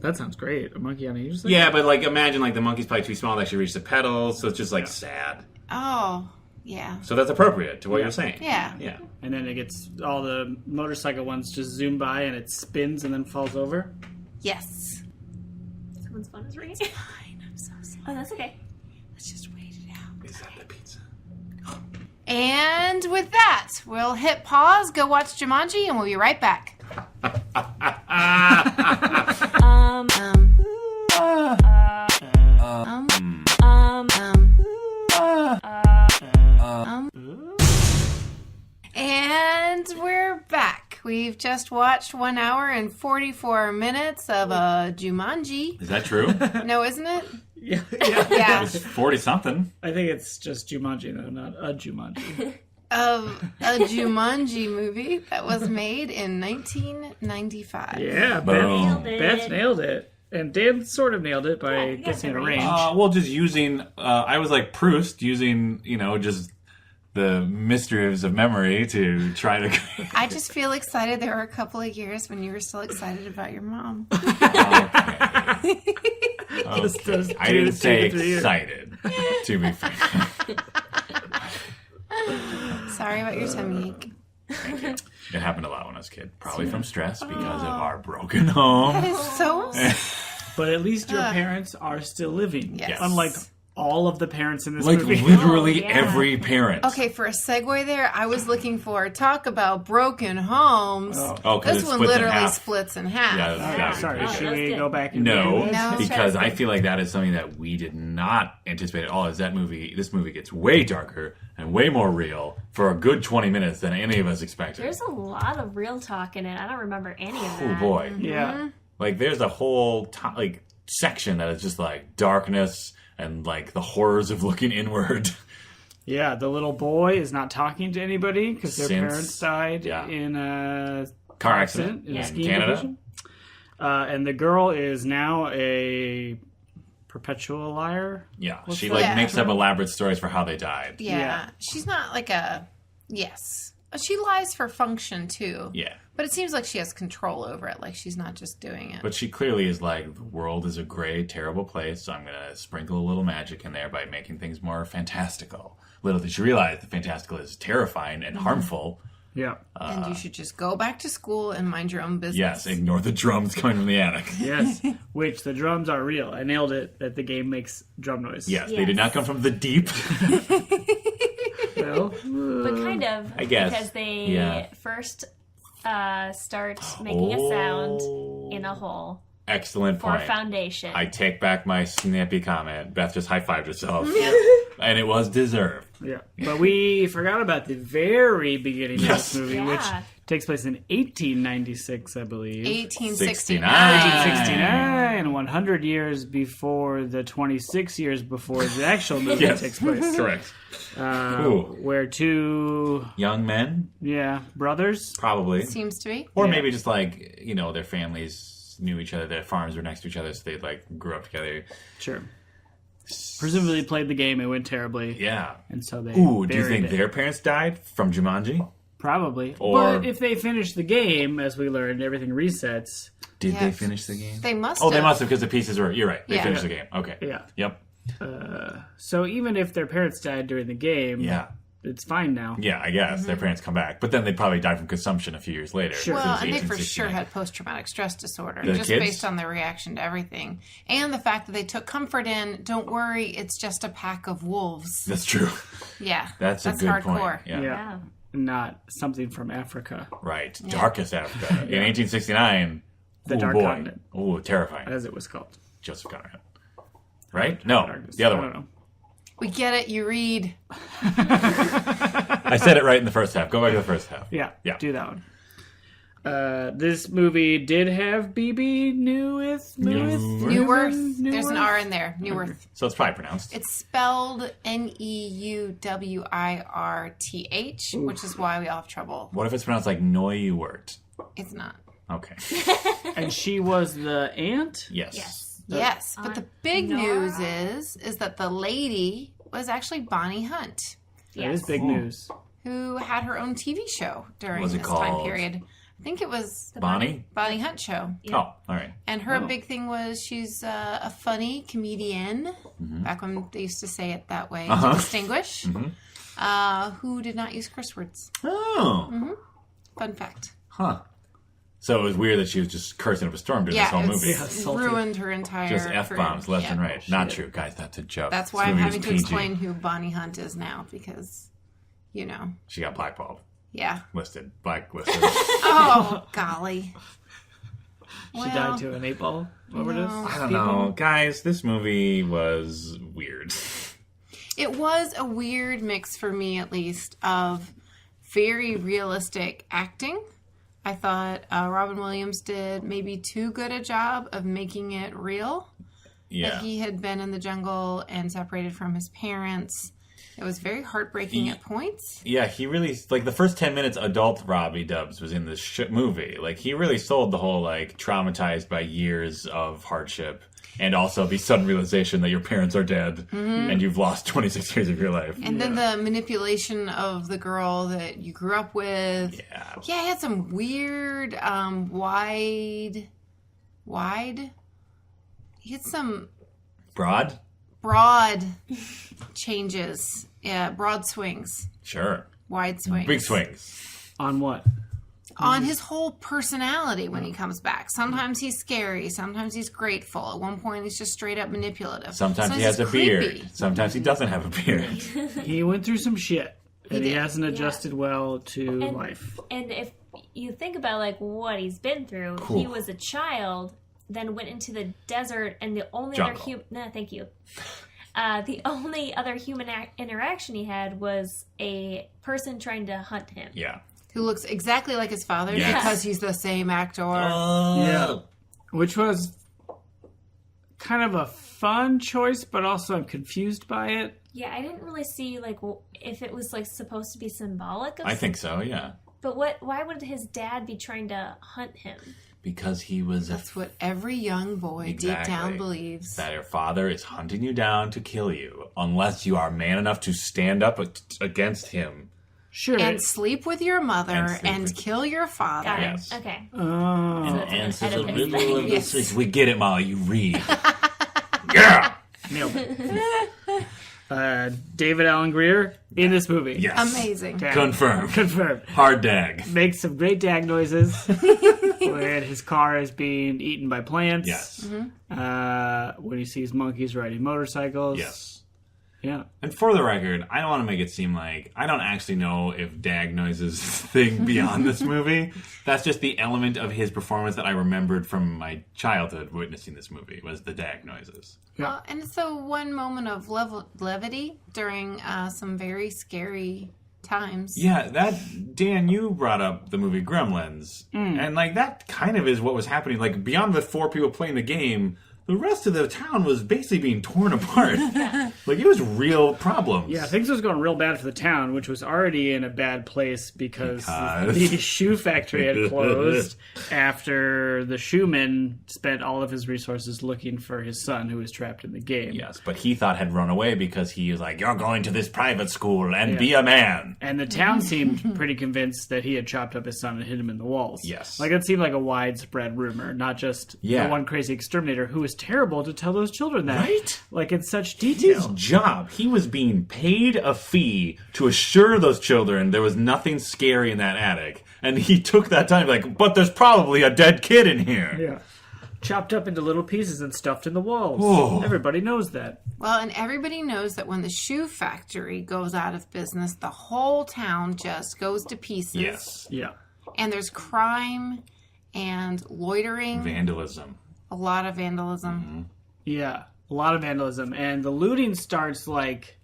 That sounds great. A monkey on a unicycle? Yeah, but like imagine like the monkey's probably too small to actually reach the pedals, so it's just like sad. Oh, yeah. So that's appropriate to what you're saying. Yeah. Yeah. And then it gets, all the motorcycle ones just zoom by and it spins and then falls over. Yes. Someone's phone is ringing. Fine, I'm so sorry. Oh, that's okay. Let's just wait it out. Is that the pizza? And with that, we'll hit pause, go watch Jumanji, and we'll be right back. And we're back. We've just watched 1 hour and 44 minutes of Jumanji. Is that true? No, isn't it? Yeah. Yeah. It's 40 something. I think it's just Jumanji, though, not a Jumanji. Of a Jumanji movie that was made in 1995. Yeah, Boom. Beth nailed it. And Dan sort of nailed it by you guys guessing have a range. Well, just using, I was like Proust, using, just the mysteries of memory to try to. I just feel excited. There were a couple of years when you were still excited about your mom. Okay. Those I didn't 2 say to 3 years. excited, to be fair. Sorry about your tummy ache. It happened a lot when I was a kid. Probably from stress because of our broken home. That is so... But at least your parents are still living. Yes. Unlike all of the parents in this Like movie. literally Oh, yeah. every parent. Okay, for a segue there, I was looking for talk about broken homes. Oh, 'cause This it one splits in literally half. splits in half. Yeah, that's Sorry, Oh, should that's we good. go back and No, do this? No. because I feel like that is something that we did not anticipate at all. Is this movie gets way darker and way more real for a good 20 minutes than any of us expected. There's a lot of real talk in it. I don't remember any of that. Oh boy. Yeah. Like there's a whole section that is just like darkness and like the horrors of looking inward. Yeah, the little boy is not talking to anybody because their Since- parents died yeah. in a Car accident in a in skiing Canada. division. And the girl is now a perpetual liar. Yeah, What's she that? like Yeah. makes up elaborate stories for how they died. Yeah. Yeah. She's not like a... Yes. She lies for function, too. Yeah. But it seems like she has control over it. Like, she's not just doing it. But she clearly is like, the world is a gray, terrible place, so I'm going to sprinkle a little magic in there by making things more fantastical. Little did she realize the fantastical is terrifying and harmful. Yeah. And you should just go back to school and mind your own business. Yes, ignore the drums coming from the attic. Yes. Which the drums are real. I nailed it that the game makes drum noise. Yes, they did not come from the deep. Well, But kind of. I guess. Because they Yeah. first start making a sound in a hole Excellent for a point. foundation. I take back my snippy comment. Beth just high-fived herself. And it was deserved. yeah. But we forgot about the very beginning Yes. of this movie, Yeah. which takes place in 1896, I believe. 1869. 1869, 100 years before the 26 years before the actual movie Yes. takes place. Correct. Ooh. Where two, Young men, brothers. probably. Seems to be. Or Yeah. maybe just like, their families knew each other, their farms were next to each other, so they like grew up together. Sure. Presumably played the game, it went terribly. Yeah. And so they Ooh, do you buried think it. their parents died from Jumanji? Probably. Or- But if they finish the game, as we learned, everything resets. Did Yeah. they finish the game? They must Oh, have. they must have because the pieces were. You're right. They Yeah. finished the game. Okay. Yeah. Yep. So even if their parents died during the game, Yeah. it's fine now. Yeah, I guess their parents come back, but then they probably died from consumption a few years later. Sure. This Well, was and they for sure 1869. had post-traumatic stress disorder, The just kids? based on their reaction to everything. And the fact that they took comfort in, don't worry, it's just a pack of wolves. That's true. Yeah. That's a good hardcore. point. Yeah. Yeah. not something from Africa, Right. Darkest Africa. In 1869. The Ooh, Dark boy. Continent, Oh, terrifying. as it was called. Joseph Conrad. Right? No, Darkness. the other I don't one. know. We get it. You read. I said it right in the first half. Go back to the first half. Yeah, Yeah. do that one. This movie did have BB Newirth. Neuwirth. There's an R in there. Neuwirth. So it's probably pronounced. It's spelled Neuwirth, which is why we all have trouble. What if it's pronounced like Neuwirth? It's not. Okay. And she was the aunt? Yes. Yes. Yes, but the Aunt big Nora. news is that the lady was actually Bonnie Hunt, That is big Ooh. news. who had her own TV show during What's it this time called? period. I think it was the Bonnie? Bonnie Hunt show. Yeah. Oh, all right. And her Oh. big thing was she's a funny comedian, back when they used to say it that way Uh-huh. to distinguish, who did not use curse words. Oh. Fun fact. Huh. So it was weird that she was just cursing up a storm during this whole movie. Yeah, salty. ruined her entire Just F-bombs career. left and right. Not true, guys. That's a joke. That's This why I'm movie having is to PG. explain who Bonnie Hunt is now, because, She got blackballed. yeah. Listed. Blacklisted. Oh, golly. She died to an 8-ball overdose. I don't know. Guys, this movie was weird. It was a weird mix for me, at least, of very realistic acting. I thought Robin Williams did maybe too good a job of making it real. Yeah. That he had been in the jungle and separated from his parents. It was very heartbreaking at points. Yeah, he really, like, the first 10 minutes, adult Robbie Dubs was in this movie. Like, he really sold the whole, like, traumatized by years of hardship and also the sudden realization that your parents are dead and you've lost 26 years of your life. And then the manipulation of the girl that you grew up with. Yeah. Yeah, he had some weird, wide. He had some Broad? broad changes. Yeah, broad swings, Sure. wide swings. Big swings. On what? On his whole personality when he comes back. Sometimes he's scary. Sometimes he's grateful. At one point, he's just straight up manipulative. Sometimes he has a he's creepy. beard. Sometimes he doesn't have a beard. He went through some shit, and he did. hasn't adjusted well to life. And if you think about like what he's been through, he was a child, then went into the desert, and the only other Jungle. thank you. The only other human interaction he had was a person trying to hunt him. Yeah. Who looks exactly like his father Yes. because he's the same actor. Yeah. Which was kind of a fun choice, but also I'm confused by it. Yeah, I didn't really see like if it was like supposed to be symbolic of I think so, yeah. But why would his dad be trying to hunt him? Because he was That's what every young boy deep Exactly. down believes. that your father is hunting you down to kill you unless you are man enough to stand up against him. Sure. And sleep with your mother And sleep and with- kill your father. Got Yes. it. Okay. Oh. And so the Oedipus riddle thing. of the Yes. Sphinx. We get it, Molly. You read. Yeah. Nailed it. David Allen Greer in this movie. Yes. Amazing. Okay. Confirmed. Confirmed. Hard dag. Makes some great dag noises when his car is being eaten by plants. Yes. When he sees monkeys riding motorcycles. Yes. Yeah. And for the record, I don't want to make it seem like I don't actually know if dag noises is a thing beyond this movie. That's just the element of his performance that I remembered from my childhood witnessing this movie was the dag noises. And it's the one moment of levity during some very scary times. Yeah, that Dan, you brought up the movie Gremlins, and like that kind of is what was happening. Like beyond the 4 people playing the game, the rest of the town was basically being torn apart. Like it was real problems. Yeah, things was going real bad for the town, which was already in a bad place because Because- the shoe factory had closed after the shoeman spent all of his resources looking for his son who was trapped in the game. Yes, but he thought had run away because he was like, "You're going to this private school and be a man." And the town seemed pretty convinced that he had chopped up his son and hid him in the walls. Yes. Like, it seemed like a widespread rumor, not just Yeah. the one crazy exterminator who was terrible to tell those children that. Right? Like, in such His detail. job, he was being paid a fee to assure those children there was nothing scary in that attic. And he took that time like, but there's probably a dead kid in here. Yeah. chopped up into little pieces and stuffed in the walls. Whoa. Everybody knows that. Well, and everybody knows that when the shoe factory goes out of business, the whole town just goes to pieces. Yes. Yeah. And there's crime and loitering, Vandalism. a lot of vandalism. Yeah. A lot of vandalism. And the looting starts, like,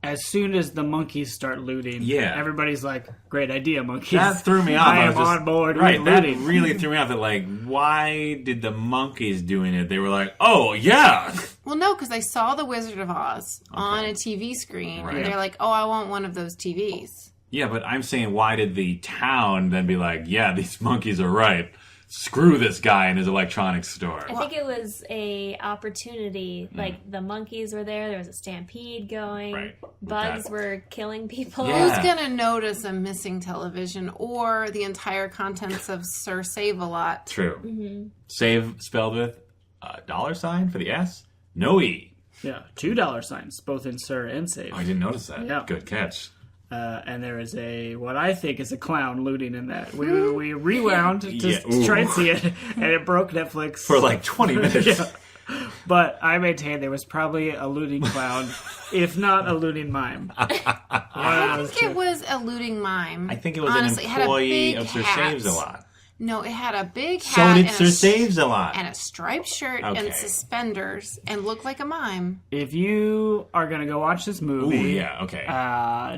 as soon as the monkeys start looting. Yeah. Everybody's like, great idea, monkeys. That threw me off. I was am just- on board Right, with that looting. really threw me off. That like, why did the monkeys doing it? They were like, oh yeah, Well, no, because they saw The Wizard of Oz on a TV screen, Right. and they're like, oh, I want one of those TVs. yeah. But I'm saying, why did the town then be like, yeah, these monkeys are right. Screw this guy in his electronics store. I think it was a opportunity. Like the monkeys were there. There was a stampede going. Right. Bugs That- were killing people. Yeah. Who's going to notice a missing television or the entire contents of Sir Save-A-Lot? True. Mm-hmm. Save spelled with a $sign for the S, no E. Yeah. $2 both in Sir and Save. Oh, I didn't notice that. Yeah. Good catch. And there is what I think is a clown looting in that. We rewound to Yeah, try and ooh. see it, and it broke Netflix. For like 20 minutes. Yeah. But I maintain there was probably a looting clown, if not a looting mime. I think it was a looting mime. I think it was Honestly, an it had a employee big of Sir hat. Saves a Lot. No, it had a big So hat did and Sir Saves a Lot. and a striped shirt Okay. and suspenders and looked like a mime. If you are going to go watch this Ooh, movie, yeah, okay.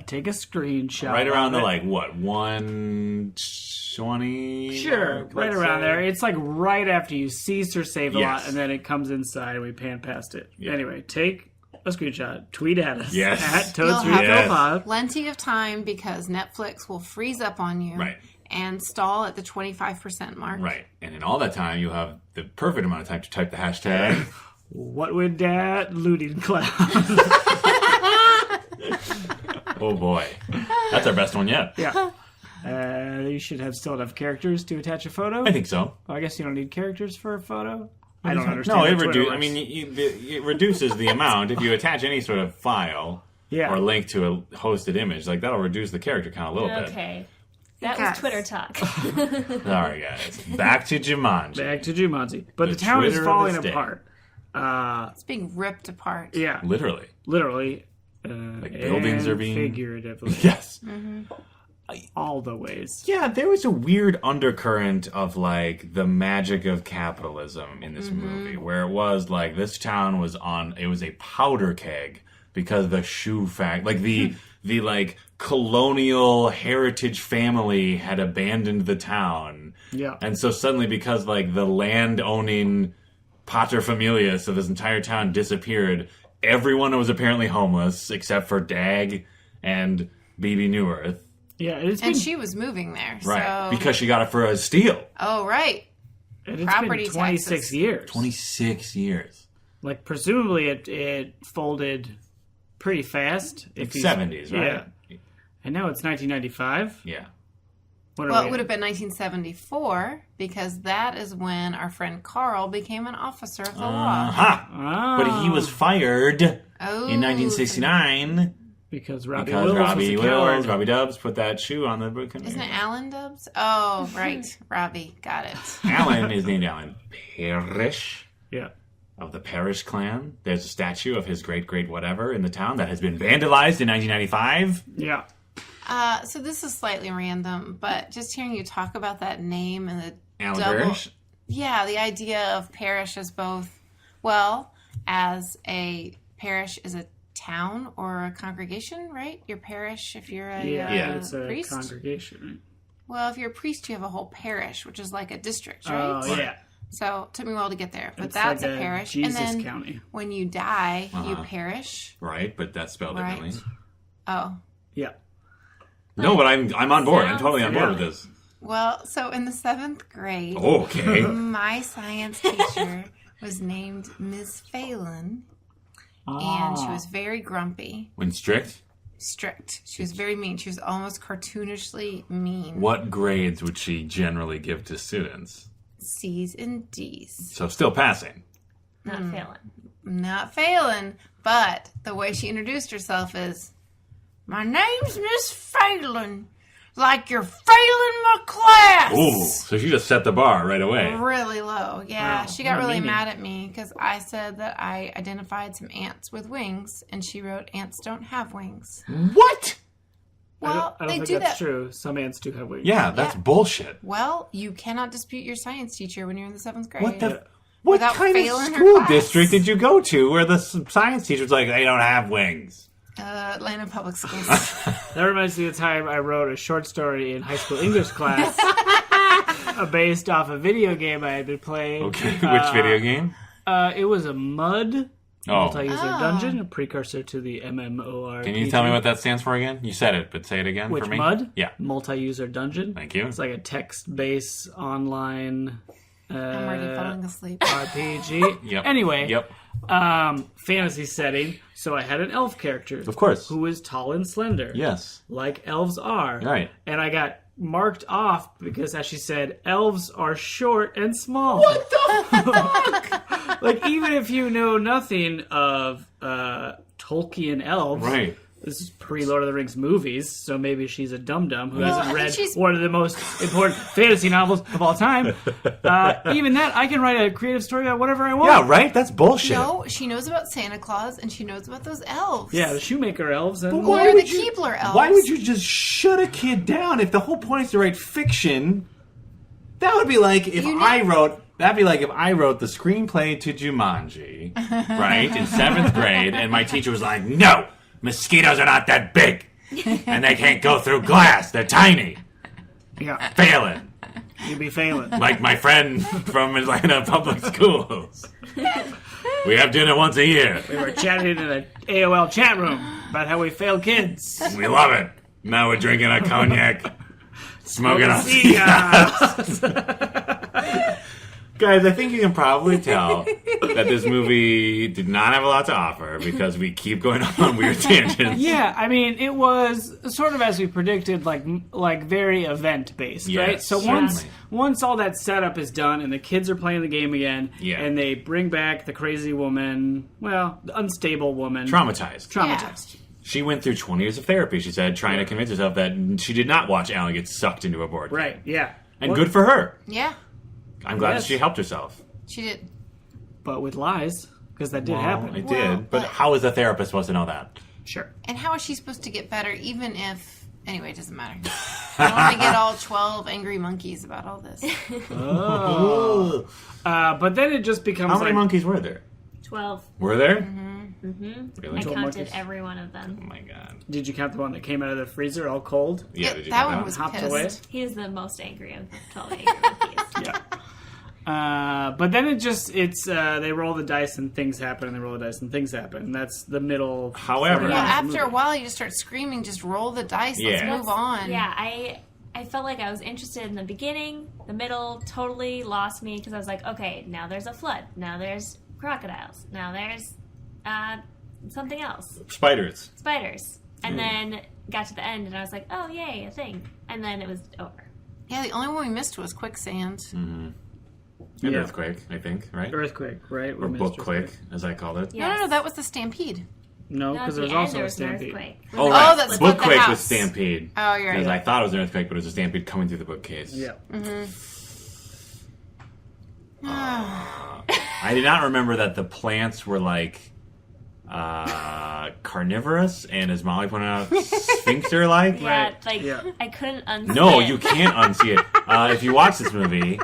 take a screenshot. Right around of the, it. like, what, 120? Sure, mark, right let's around say? there. It's like right after you see Sir Save a Lot, Yes. and then it comes inside and we pan past it. Yeah. Anyway, take a screenshot, tweet at us Yes. at You'll Totes have Yes. 5. plenty of time because Netflix will freeze up on you Right. and stall at the 25% mark. Right. And in all that time, you'll have the perfect amount of time to type the hashtag. What would that looting clown? Oh, boy. That's our best one yet. Yeah. You should have still enough characters to attach a photo. I think so. I guess you don't need characters for a photo. I don't understand. No, how it Twitter reduces. I works. mean, it reduces the amount if you attach any sort of file Yeah. or link to a hosted image. Like that'll reduce the character count a little bit. Okay. That Yes. was Twitter talk. All right, guys, back to Jumanji. Back to Jumanji, but The the town is Twitter of falling this day. apart. It's being ripped apart. Yeah, Literally, literally. buildings are and being- figuratively, yes. all the ways. Yeah, there was a weird undercurrent of like the magic of capitalism in this movie, where it was like this town was on. It was a powder keg because the shoe like the like colonial heritage family had abandoned the town. Yeah. And so suddenly, because like the land owning paterfamilias of this entire town disappeared, everyone was apparently homeless except for Dag and BB Newirth. Yeah, it's And been, she was moving there. Right. So, Because she got it for a steal. oh, right. it's property been 26 taxes. years. 26 years. Like presumably it folded pretty fast. If he's- 70s, right? Yeah. And now it's 1995. Yeah. What are Well, we it would at? have been 1974 because that is when our friend Carl became an officer of the law. Aha! Ah, But he was fired Oh, in 1969 because Robbie because Wills Robbie was a coward. Wills, Robbie Dubs put that shoe on the book. Isn't it Alan Dubs? Oh, right. Robbie. Got it. Alan is named Alan Parrish Yeah. of the Parrish clan. There's a statue of his great whatever in the town that has been vandalized in 1995. Yeah. So this is slightly random, but just hearing you talk about that name and the Alan double, Parrish. yeah, the idea of parish as both, well, as a parish is a town or a congregation, right? Your parish, if you're a Yeah, it's a priest. congregation. Well, if you're a priest, you have a whole parish, which is like a district, Right? right? Oh, yeah. So it took me a while to get there, but It's that's like a parish. Jesus and then County. when you die, you Uh-huh. perish. Right, but that's spelled Right. differently. Oh, Yeah. No, but I'm on board. I'm totally on board Yeah. with this. well, so in the 7th grade, Okay. my science teacher was named Ms. Phelan, and she was very grumpy, When strict, strict. She was very mean. She was almost cartoonishly mean. what grades would she generally give to students? C's and D's. So still passing. Not failing. Not Phelan, but the way she introduced herself is, my name's Miss Phelan, like you're failing my class. Ooh, so she just set the bar right away. Really low. Yeah, Wow, she got what a really meanie. mad at me because I said that I identified some ants with wings, and she wrote, "Ants don't have wings." What? Well, I don't they think do that's that. true. Some ants do have wings. Yeah, that's bullshit. Well, you cannot dispute your science teacher when you're in the 7th grade. What the? What Without kind of failing her school class. district did you go to where the science teacher's like, they don't have wings? Atlanta Public Schools. That reminds me of the time I wrote a short story in high school English class based off a video game I had been playing. Okay, which video game? It was a MUD, Oh, multi-user dungeon, a precursor to the MMORPG. can you tell me what that stands for again? You said it, but say it again Which for me. MUD? Yeah, Multi-user dungeon. thank you. It's like a text-based online I'm already falling asleep. RPG. Yep. Anyway, Yep. fantasy setting. So I had an elf character. Of course. Who was tall and slender. Yes. Like elves are. Right. And I got marked off because, as she said, elves are short and small. What the fuck? Like, even if you know nothing of Tolkien elves. Right. This is pre-Lord of the Rings movies, so maybe she's a dum-dum who I hasn't think read she's- one of the most important fantasy novels of all time. Even that, I can write a creative story about whatever I want. Yeah, right? That's bullshit. No, she knows about Santa Claus, and she knows about those elves. Yeah, the shoemaker elves. And why Or the would you- Keebler elves. Why would you just shut a kid down if the whole point is to write fiction? That would be like if That'd be like if I wrote the screenplay to Jumanji, right, in 7th grade, and my teacher was like, "No, mosquitoes are not that big, and they can't go through glass. They're tiny. Yeah, Failing." you'd be failing. Like my friend from Atlanta Public Schools. We have dinner once a year. We were chatting in an AOL chat room about how we fail kids. We love it. Now we're drinking a cognac, smoking a Cigars. Guys, I think you can probably tell that this movie did not have a lot to offer because we keep going on weird tangents. Yeah, I mean, it was sort of as we predicted, like very event based, Yes, right? So certainly. once all that setup is done and the kids are playing the game again, Yeah. and they bring back the crazy woman, well, the unstable woman, Traumatized. traumatized. She went through 20 years of therapy, she said, trying to convince herself that she did not watch Alan get sucked into a board game. Right? Yeah, And good for her. Yeah, I'm glad Yes. that she helped herself. she did. but with lies because that did happen. It Well, did. But but- how is a therapist supposed to know that? Sure. And how is she supposed to get better, even if... Anyway, it doesn't matter. I don't want to get all 12 angry monkeys about all this. Oh. But then it just becomes How many like, monkeys were there? 12. Were there? I Twelve counted monkeys. every one of them. Oh my god. Did you count the one that came out of the freezer all cold? Yeah, did you that know one was Hopped pissed. away? He is the most angry of the 12 angry monkeys. Yeah. But then they roll the dice and things happen, and they roll the dice and things happen. And that's the middle. However- Well, Yeah. after a while, you just start screaming, just roll the dice, let's Yeah. move on. Yeah, I felt like I was interested in the beginning. The middle totally lost me because I was like, okay, now there's a flood. Now there's crocodiles. Now there's something else. Spiders. Spiders. And then got to the end and I was like, oh, yay, a thing. And then it was over. Yeah, the only one we missed was quicksand. An Yeah. earthquake, I think, right? Earthquake, right? Or bookquake, as I called it. Yes. No, that was the stampede. No, No, at because the there was end also there a was an stampede. earthquake. Oh, Oh, right. that split the Bookquake was house. stampede. Oh, you're Because right. I thought it was an earthquake, but it was a stampede coming through the bookcase. Yeah. I did not remember that the plants were like carnivorous and, as Molly pointed out, sphincter-like. Yeah, Right. like, Yeah. I couldn't unsee No, it. you can't unsee it. If you watch this movie,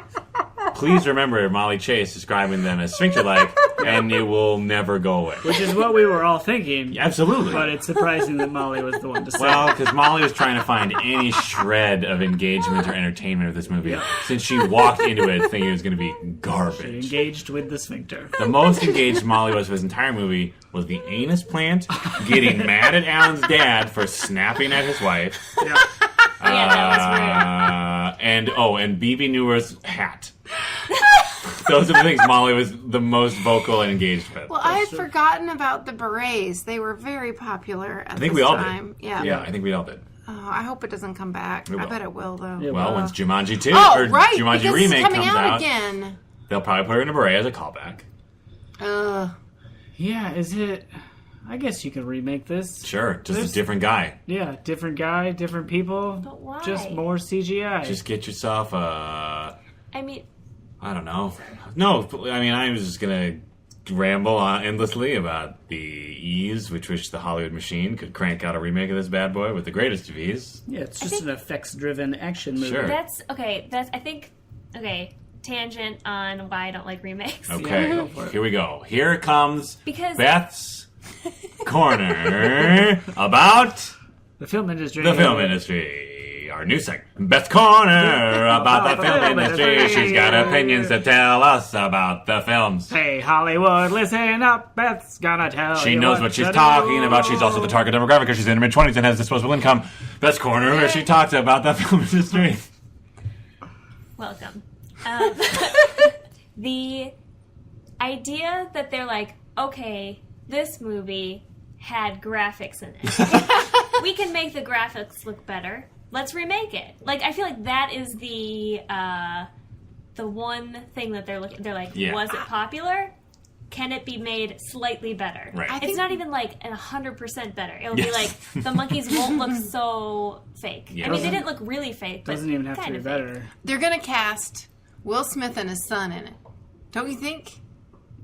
please remember Molly Chase describing them as sphincter-like, and it will never go away. Which is what we were all thinking. Absolutely. But it's surprising that Molly was the one to say. Well, because Molly was trying to find any shred of engagement or entertainment of this movie, since she walked into it thinking it was going to be garbage. Engaged with the sphincter. The most engaged Molly was for this entire movie was the anus plant getting mad at Alan's dad for snapping at his wife, Yeah. Yeah, that was and BB Newer's hat. Those are the things Molly was the most vocal and engaged with. Well, I had forgotten about the berets. They were very popular at I think this we all time. did. Yeah. Yeah, I think we all did. Oh, I hope it doesn't come back. It I will. bet it will, though. Yeah, Well, once Jumanji 2 Oh, or right. Jumanji because remake it's coming comes out, again. they'll probably put her in a beret as a callback. Ugh. Yeah, is it... I guess you could remake this. Sure, just There's- a different guy. Yeah, different guy, different people. But why? Just more CGI. Just get yourself a... I mean, I don't know. No, I mean, I was just going to ramble on endlessly about the ease with which the Hollywood machine could crank out a remake of this bad boy with the greatest of ease. Yeah, it's just think- an effects-driven action movie. Sure. that's okay. Tangent on why I don't like remakes. Okay, Yeah, go for it. here we go. Here comes Because- Beth's Corner about The film industry. the film industry. Our new segment, Beth's Corner about the film industry. She's got opinions to tell us about the films. Hey, Hollywood, listen up. Beth's gonna tell She you knows what she's to talking do. about. She's also the target demographic because she's in her mid-20s and has disposable income. Beth's Corner, where she talks about the film industry. Welcome. The idea that they're like, okay, this movie had graphics in it. We can make the graphics look better. Let's remake it. Like, I feel like that is the one thing that they're looking. They're like, Yeah. was it popular? Can it be made slightly better? Right. I It's think- not even like 100% better. It'll be Yes. like the monkeys won't look so fake. Yeah. I mean, they Doesn't- didn't look really fake, but Doesn't even have to kind be of better. fake. They're gonna cast Will Smith and his son in it. Don't you think?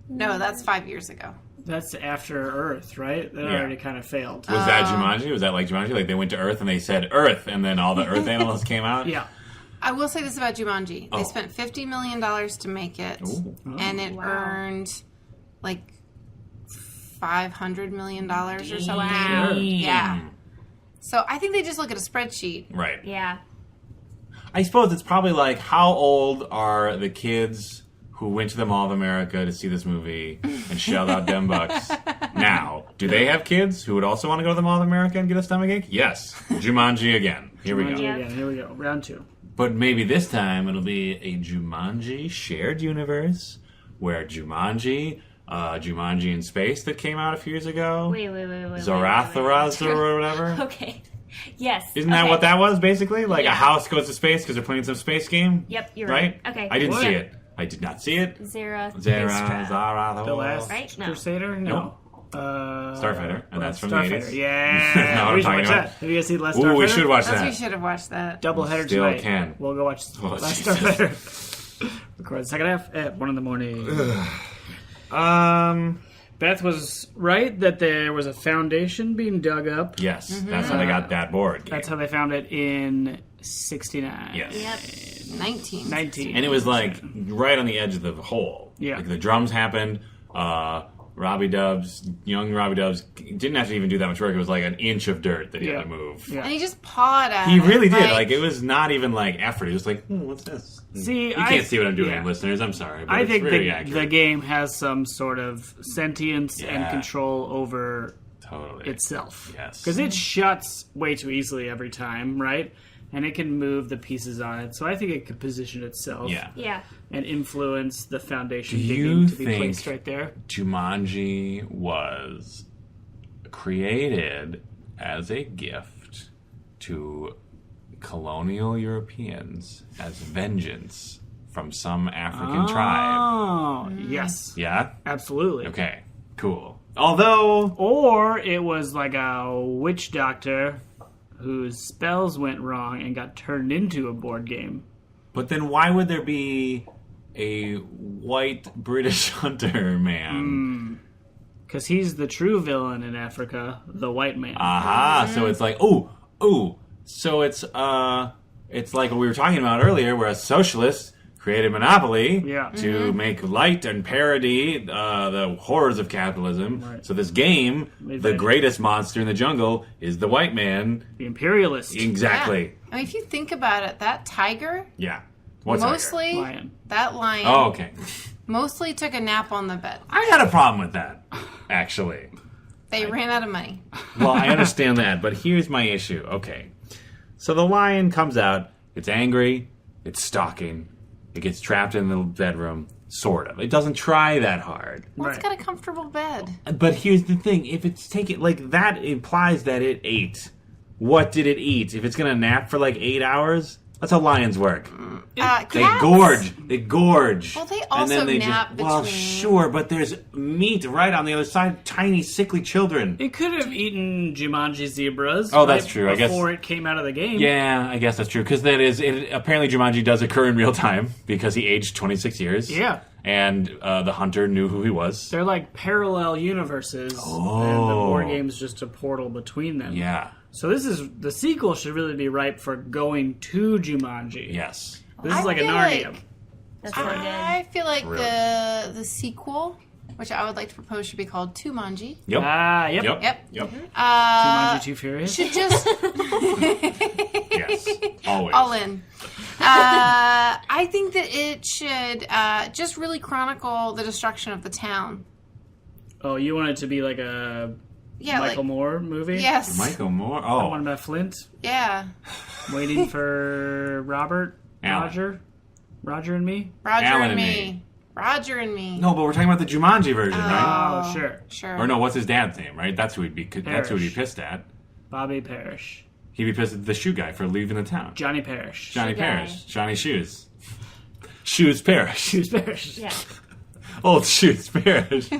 No, that's 5 years ago. That's After Earth, right? That Yeah. already kind of failed. Was that Jumanji? Was that like Jumanji? Like they went to Earth and they said Earth, and then all the Earth animals came out? Yeah. I will say this about Jumanji. Oh. They spent $50 million to make it, Ooh. and it Wow. earned like $500 million or something. Wow. Yeah. So I think they just look at a spreadsheet. Right. Yeah. I suppose it's probably like, how old are the kids who went to the Mall of America to see this movie and shelled out them bucks now? Do they have kids who would also want to go to the Mall of America and get a stomachache? Yes. Jumanji again. Here we Jumanji go. Yeah. again. Here we go. Round 2. But maybe this time it'll be a Jumanji shared universe where Jumanji in Space that came out a few years ago, Wait. Zoratharas or whatever. Okay. Yes. Isn't that okay. what that was, basically? Like a Yeah. house goes to space because they're playing some space game? Yep, you're Right? right. Okay. I didn't What? see it. I did not see it. Zara. Zara, The Last Right? No. Crusader? No. Starfighter, and that's from the Starfighter. 80s. Yeah. Know what we I'm should talking watch about. that. Have you guys seen Last Ooh, Starfighter? we should watch That's we that. should have watched that. Doubleheader Still tonight. can. We'll go watch Oh, Last Jesus. Starfighter. Record the second half at 1 a.m. Beth was right that there was a foundation being dug up. Yes, that's how they got that board game. That's how they found it in 69. Yes. Yep. 19. 19. And it was like right on the edge of the hole. Yeah. Like the drums happened. Young Robbie Dubs didn't have to even do that much work. It was like an inch of dirt that he had to move. Yeah. And he just pawed at He it. really did. Like it was not even like effort. He was like, what's this? See, You can't I- see what I'm doing, yeah. listeners. I'm sorry. But I it's think very the accurate. game has some sort of sentience and Yeah. control over Totally. itself. Yes. Because it shuts way too easily every time, right? And it can move the pieces on it. So I think it could position itself Yeah. Yeah. and influence the foundation Do digging you to be think- placed right there. Jumanji was created as a gift to colonial Europeans as vengeance from some African tribe. Oh, yes. Yeah? Absolutely. Okay, cool. Although, Or it was like a witch doctor whose spells went wrong and got turned into a board game. but then why would there be a white British hunter man? Because he's the true villain in Africa, the white man. Aha, so it's like, so it's like what we were talking about earlier, where a socialist created Monopoly Yeah. to make light and parody the horrors of capitalism. Right. So this game, Made the by- greatest monster in the jungle, is the white man. The imperialist Exactly. Yeah. I mean, if you think about it, that tiger, Yeah. What's that? mostly, lion. that lion, Oh, okay. mostly took a nap on the bed. I got a problem with that, actually. They ran out of money. Well, I understand that, but here's my issue. Okay. So the lion comes out, it's angry, it's stalking, it gets trapped in the bedroom, sort of. It doesn't try that hard. Well, Right. it's got a comfortable bed. But here's the thing, if it's taken, like, that implies that it ate. What did it eat? If it's gonna nap for like 8 hours, That's how lions work. They Cats. gorge. They gorge. Well, they And also then they nap Well, between. sure, but there's meat right on the other side. Tiny, sickly children. It could have eaten Jumanji zebras. Oh, that's true, I guess. Before it came out of the game. Yeah, I guess that's true. Because apparently Jumanji does occur in real time because he aged 26 years. Yeah. And the hunter knew who he was. They're like parallel universes. And the board game's just a portal between them. Yeah. So the sequel should really be ripe for going to Jumanji. Yes. This is like a feel Narnia. like- That's so good. I feel like Really? the sequel, which I would like to propose, should be called Jumanji. Yep. Yep. Yep. Yep. Jumanji Too Furious. Should just Yes. Always. all in. I think that it should just really chronicle the destruction of the town. Oh, you want it to be like a Yeah, Michael like Moore movie? yes, Michael Moore. The Oh. one about Flint yeah, waiting for Robert, Alan. Roger and me. Roger Alan and and me. me. Roger and me. No, but we're talking about the Jumanji version, right? Oh, sure. Sure. Or no, what's his dad's name, right? That's who he'd be Parrish. pissed at. Bobby Parrish. He'd be pissed at the shoe guy for leaving the town. Johnny Parrish. Johnny Shoe guy. Parrish. Johnny Shoes. Shoes Parrish. Who's Parrish? Yeah. Old Shoes Parrish.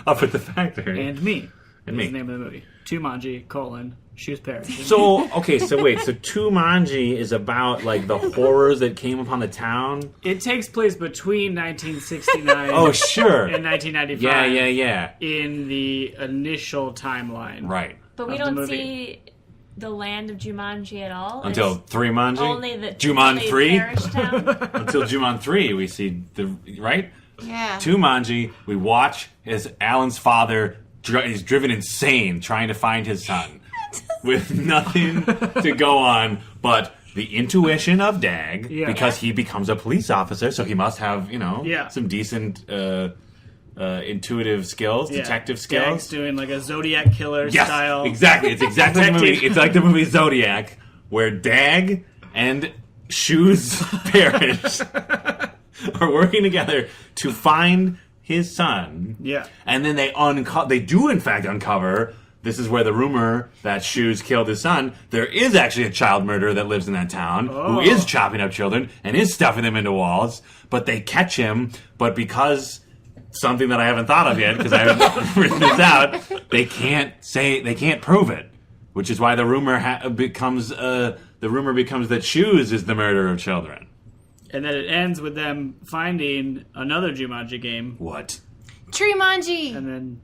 Up at the factory. And me. And is me. the name of the movie. Jumanji, Shoes Parrish. So, okay, so wait. So Jumanji is about, like, the horrors that came upon the town? It takes place between 1969 Oh, sure. and 1995. Yeah. In the initial timeline. Right. But we Of the don't movie. see the land of Jumanji at all. Until It's 3 Manji? only the Juman only 3? Parish town. Until Juman 3, we see right? Yeah. Jumanji, we watch as Alan's father is driven insane trying to find his son with nothing to go on but the intuition of Dag, Yeah. because he becomes a police officer, so he must have, Yeah. some decent intuitive skills, Yeah. detective Gag's skills. doing like a Zodiac Killer Yes, style. exactly. It's exactly like the movie. Detective. It's like the movie Zodiac, where Dag and Shoes Parrish are working together to find his son. Yeah. And then they do in fact uncover. This is where the rumor that Shoes killed his son. There is actually a child murderer that lives in that town who is chopping up children and is stuffing them into walls. But they catch him. But because something that I haven't thought of yet, because I haven't written this out, they can't prove it. Which is why the rumor becomes that Shoes is the murderer of children. And then it ends with them finding another Jumanji game. What? Treemanji. And then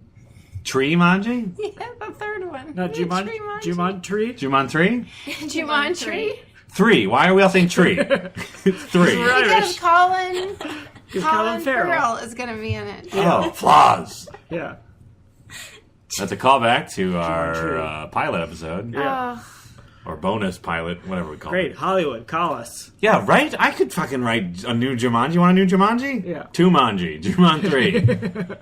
Tree Manji? Yeah, the third one. no, Treemanji. Jumanji. Juman 3? Jumanji. 3. Why are we all saying tree? It's 3. Right. Because Colin Colin Farrell. Farrell is going to be in it. Oh, flaws. Yeah. That's a callback to our pilot episode. Yeah. Oh, Or bonus pilot, whatever we call Great. it. Hollywood, call us. Yeah, right? I could fucking write a new Jumanji. You want a new Jumanji? Yeah. Jumanji. Juman 3.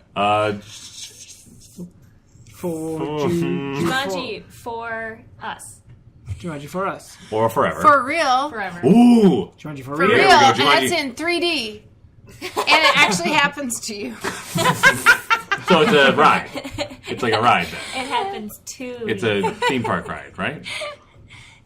For Jumanji for us. Jumanji for us. Or forever. for real. Forever. Ooh! Jumanji for For real. real. we go, And Jumanji. it's in 3D. And it actually happens to you. So it's a ride. It's like a ride then. It happens too. It's a theme park ride, right?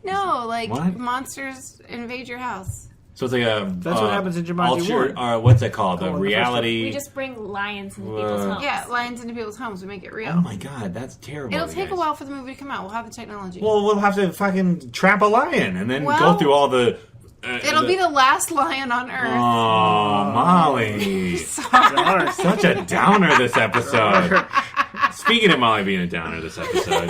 No, like What? monsters invade your house. So it's like a... That's what happens in Jumanji 1. What's that called? Oh, The the first reality... We just bring lions into people's homes. Yeah, lions into people's homes. We make it real. Oh my god, that's terrible. It'll you take a guys. while for the movie to come out. We'll have the technology. Well, we'll have to fucking trap a lion and then go Well, through all the... It'll be the last lion on Earth. Oh, Molly. Darn. Such a downer this episode. Speaking of Molly being a downer this episode,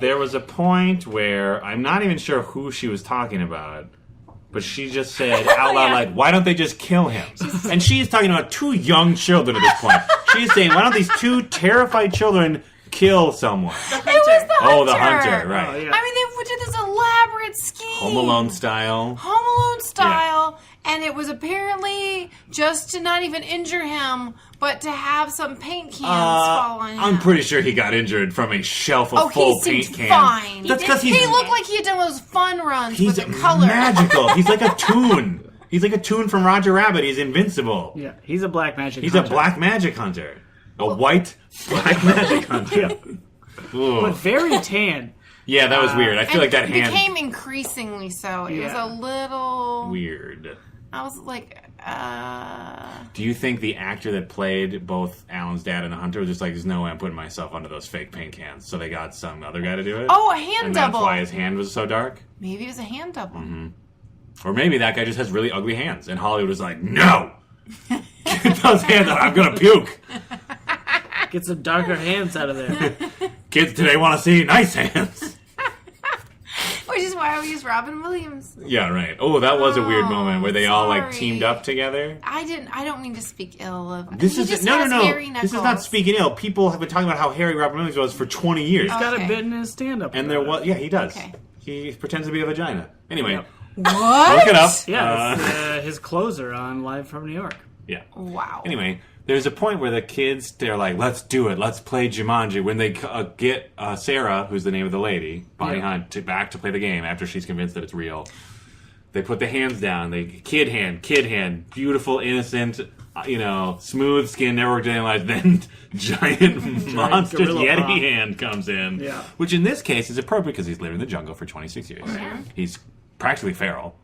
there was a point where I'm not even sure who she was talking about, but she just said out loud, like, why don't they just kill him? And she's talking about 2 young children at this point. She's saying, why don't these 2 terrified children kill someone? It was the hunter. Oh, the hunter, right. Oh, yeah. I mean, they did this elaborate scheme. Home Alone style. Home Alone style. And it was apparently just to not even injure him, but to have some paint cans fall on him. I'm pretty sure he got injured from a shelf of full he paint seemed cans. fine. That's because he's He looked like he had done those fun runs He's with the color. magical. He's like a toon. He's like a toon from Roger Rabbit. He's invincible. Yeah, he's a black magic He's hunter. a black magic hunter. A white black magic hunter. Ooh. But very tan. Yeah, that was weird. I feel like that it hand became increasingly so. It was Yeah. a little weird. I was like, Do you think the actor that played both Alan's dad and the hunter was just like, there's no way I'm putting myself under those fake paint cans, so they got some other guy to do it? oh, a hand and double. that's why his hand was so dark? Maybe it was a hand double. Mm-hmm. Or maybe that guy just has really ugly hands, and Hollywood was like, no! Get those hands out, I'm gonna puke! Get some darker hands out of there. Kids today want to see nice hands! Which is why we use Robin Williams. Yeah, right. Oh, that was a weird Oh, moment where they all like sorry. teamed up together. I don't mean to speak ill of. This he is just no. has hairy This is not knuckles. speaking ill. People have been talking about how hairy Robin Williams was for 20 years, He's got Okay. a bit in his stand-up. and there was he does. Okay. He pretends to be a vagina. Anyway, Yep. What? look it up. Yeah, it's, his closer on Live from New York. Yeah. Wow. Anyway, there's a point where the kids, they're like, let's do it. Let's play Jumanji. When they get Sarah, who's the name of the lady, Bonnie Yeah. Hunt, back to play the game after she's convinced that it's real. They put the hands down. They kid hand, beautiful, innocent, smooth skin, never worked in their lives. Then giant monster gorilla Yeti paw. hand comes in. Yeah. Which in this case is appropriate because he's lived in the jungle for 26 years. He's practically feral.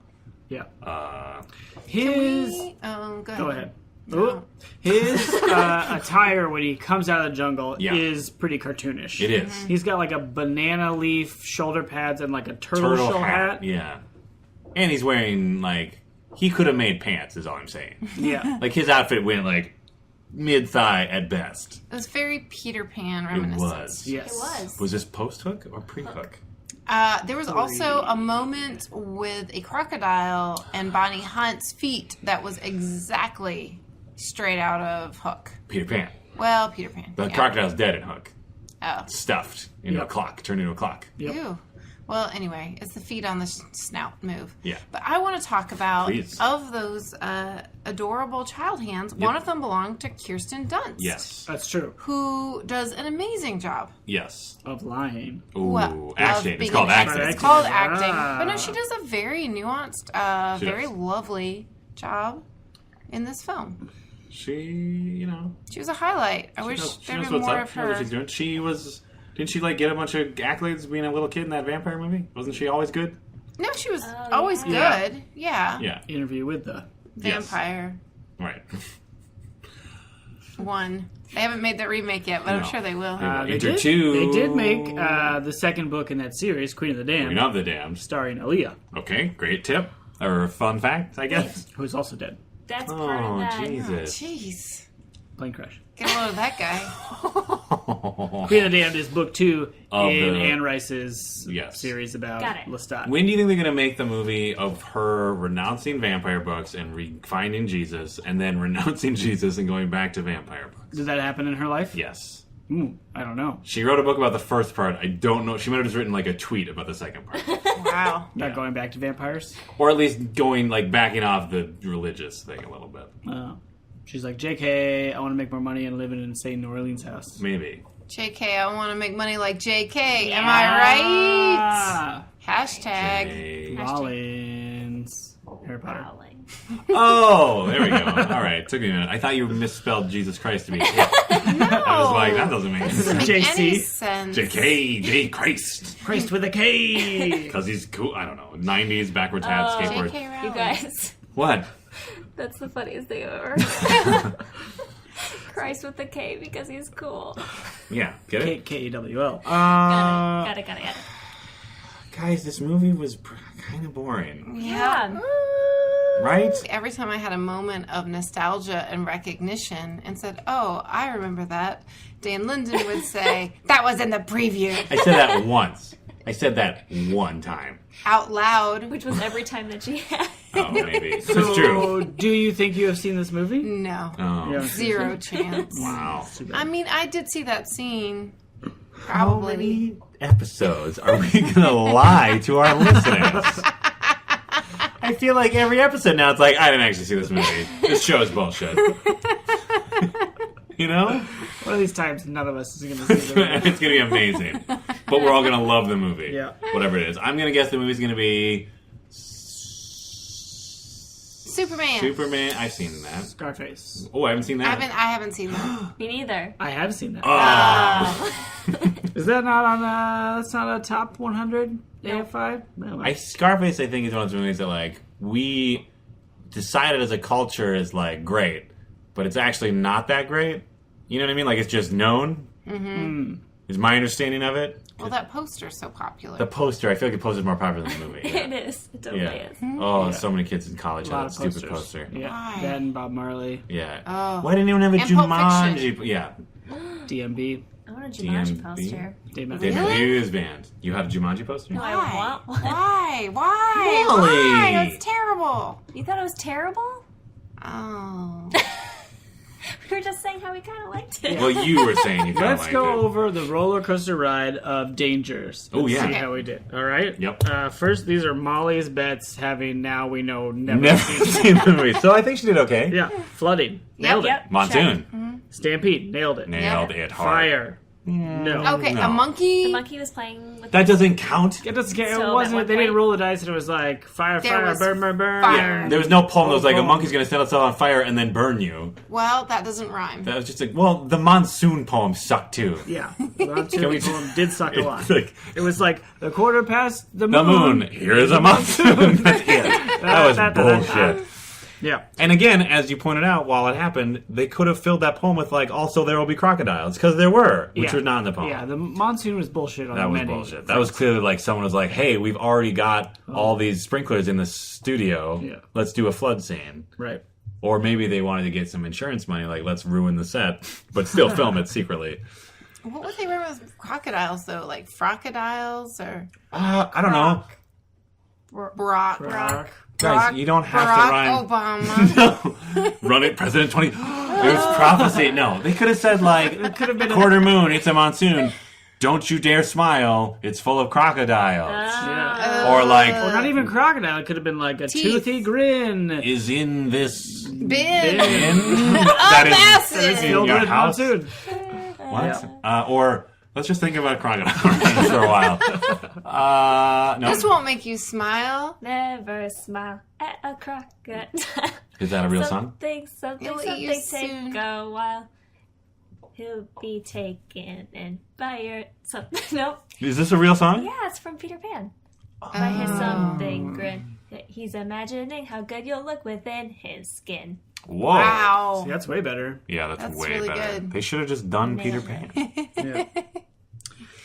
Yeah. Can His... we- go ahead. Go ahead. No. Ooh. His attire when he comes out of the jungle Yeah. is pretty cartoonish. It is. He's got like a banana leaf shoulder pads and like a turtle shell hat. Yeah. And he's wearing, he could have made pants, is all I'm saying. Yeah. Like, his outfit went, mid-thigh at best. It was very Peter Pan It reminiscent. was. Yes. It was. Was this post-hook or pre-hook? There was also a moment with a crocodile and Bonnie Hunt's feet that was exactly straight out of Hook. Peter Pan. Well, Peter Pan. The yeah. crocodile's dead in Hook. Oh. Stuffed into a Yep. clock. Turned into a clock. Yep. Ew. Well, anyway, it's the feet on the snout move. Yeah. But I want to talk about, Please. of those adorable child hands, one of them belonged to Kirsten Dunst. Yes. That's true. Who does an amazing job. Yes. Of lying. Ooh. Well, acting. of It's being called an acting. actress. It's called Ah. acting. But no, she does a very nuanced, She very does. lovely job in this film. She, She was a highlight. I wish she there'd knows been what's more up. of She knows what her. she's doing. She was... Didn't she, get a bunch of accolades being a little kid in that vampire movie? Wasn't she always good? No, she was Oh, always yeah. good. Yeah. Yeah. Interview with the... Yes. Vampire. Right. One. They haven't made that remake yet, but I'm No. sure they will. They Enter did, two. they did make the second book in that series, Queen of the Damned, Queen of the Damned. starring Aaliyah, Okay, great tip. Or fun fact, I guess. who's also dead. That's part of Oh, that. Jesus. Jeez. Plane crash. Get a load of that guy. Queen of the Damned is book 2 Of in the- Anne Rice's Yes. series about Got it. Lestat. When do you think they're going to make the movie of her renouncing vampire books and finding Jesus, and then renouncing Jesus and going back to vampire books? Did that happen in her life? Yes. I don't know. She wrote a book about the first part. I don't know. She might have just written a tweet about the second part. Wow. Not going back to vampires? Or at least going, backing off the religious thing a little bit. She's like, JK, I want to make more money and live in an insane New Orleans house. Maybe. JK, I want to make money like JK. Am I right? Ah, Hashtag. Hey. Rollins. Harry Potter. Howling. Oh, there we go. All right. Took me a minute. I thought you misspelled Jesus Christ to be hip. I was like, that doesn't make Doesn't sense. make JC. any sense. JK, J Christ. Christ with a K. Because he's cool. I don't know. 90s backwards hat Oh. skateboard. JK Rowling. You guys, What? that's the funniest thing ever. Christ with the K because he's cool. Yeah. Get it? K-E-W-L. Got it. Guys, this movie was kind of boring. Yeah. Right? Every time I had a moment of nostalgia and recognition and said, oh, I remember that, Dan Linden would say, that was in the preview. I said that once. I said that one time. Out loud. Which was every time that she had. Oh, maybe. It's So, true. do you think you have seen this movie? No. Oh, Yeah. Zero chance. wow. I mean, I did see that scene. How Probably. many episodes are we going to lie to our listeners? I feel like every episode now it's like, I didn't actually see this movie. This show is bullshit. You know? One of these times, none of us is going to see the movie. It's going to be amazing. But we're all going to love the movie. Yeah. Whatever it is. I'm going to guess the movie's going to be Superman. Superman. I've seen that. Scarface. Oh, I haven't seen that. I haven't seen that. Me neither. I have seen that. Oh. Is that not on? That's not a top 100 AFI. No. Scarface, I think, is one of those movies that like we decided as a culture is like great, but it's actually not that great. You know what I mean? Like it's just known. Mm-hmm. Is my understanding of it. Well, that poster's so popular. The poster, I feel like the poster's more popular than the movie. Yeah. It is. It totally is. Oh, so many kids in college A had lot that of stupid posters. poster. Yeah. Why? That and Bob Marley. Yeah. Oh. Why didn't anyone have a And Pulp Jumanji? Yeah. DMB. I want a Jumanji DMB? poster. David. David Really? Hughes band. You had a Jumanji poster? No, I Why? want one. Why? Why? Really? Why? It's terrible. You thought it was terrible? Oh. We were just saying how we kind of liked it. Well, you were saying you kind of Let's liked go it. over the roller coaster ride of dangers. Oh, yeah. See Okay. how we did. All right. Yep. First, these are Molly's bets. Having now we know never. Never seen. seen the movie. So I think she did okay. Yeah. Flooding. Nailed it. Yep. Monsoon. Stampede. Nailed it. Nailed it hard. Fire. No. Okay, No. a monkey. The monkey was playing with That doesn't count. It doesn't get. It So wasn't. at They one didn't point- roll the dice, and it was like fire, There fire, was burn, burn, burn. fire. Yeah. There was no poem that was like a Poem. monkey's going to set itself on fire and then burn you. Well, that doesn't rhyme. That was just like, well, the monsoon poem sucked too. Yeah. The monsoon Can we- poem did suck a lot. It's like, It was like the quarter past the the moon. moon. Here is a monsoon. That's it. That was bullshit. Yeah. And again, as you pointed out, while it happened, they could have filled that poem with like, also there will be crocodiles, because there were, which Yeah. were not in the poem. Yeah, the monsoon was bullshit on That was many bullshit. That was clearly like someone was like, hey, we've already got all these sprinklers in the studio. Yeah. Let's do a flood scene. Right. Or maybe they wanted to get some insurance money, like, let's ruin the set, but still film it secretly. What would they wear with crocodiles, though? Like crocodiles or I don't know. Brock? Rock. Guys, you don't have Barack to rhyme. Obama. Run it, President 20. It was prophecy. No, they could have said, like, Could have been quarter moon, it's a monsoon. Don't you dare smile, it's full of crocodiles. Yeah. Or, like, Or not even crocodile. It could have been like a Teeth. toothy grin. is in this Bin. bin that Massive. is in Filled your with house? monsoon. What? Or let's just think about crocodile for a while. No. This won't make you smile. Never smile at a crocodile. Is that a real song? Something, It'll eat you take soon. a while. He'll be taken and by your something. Nope. Is this a real song? Yeah, it's from Peter Pan. By his something grin. He's imagining how good you'll look within his skin. Whoa. Wow. See, that's way better. Yeah, that's way really better. good. They should have just done Peter Nailed Pan.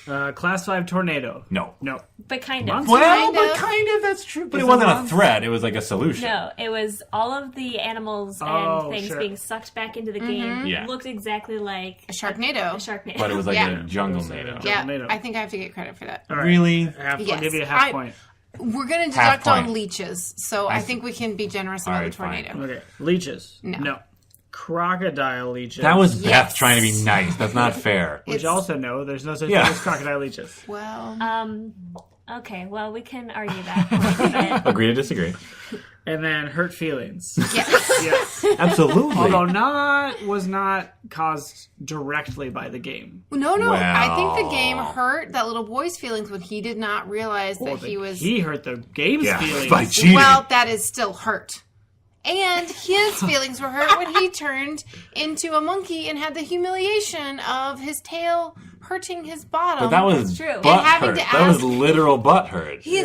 Yeah. Class 5 tornado. No. No. But kind of. Monsoon? Well, Kind but of. kind of, that's true. But Is it wasn't it a one? threat, it was like a solution. No, it was all of the animals Oh, and things sure. being sucked back into the game. Yeah. Looked exactly like A Sharknado. A Sharknado. But it was like Yeah. a jungle NATO. Yeah, Tornado. I think I have to get credit for that. All right. Really? I'll Yes. give you a half I- point. We're going to Half deduct on point. leeches, so I think we can be generous All about right, the fine. tornado. Okay. Leeches. No. Crocodile leeches. That was Beth Yes. trying to be nice. That's not fair. Which It's- also no, there's no such Yeah. thing as crocodile leeches. Well, Okay, well, we can argue that point a bit. Agree to disagree. And then hurt feelings. yes. Yes. Absolutely. Although was not caused directly by the game. No, I think the Well. game hurt that little boy's feelings when he did not realize Well, that he was. he hurt the game's Yeah, feelings. by cheating. Well, that is still hurt. And his feelings were hurt when he turned into a monkey and had the humiliation of his tail hurting his bottom. But that was That's true. butt And having hurt. to That was ask- literal butt hurt. He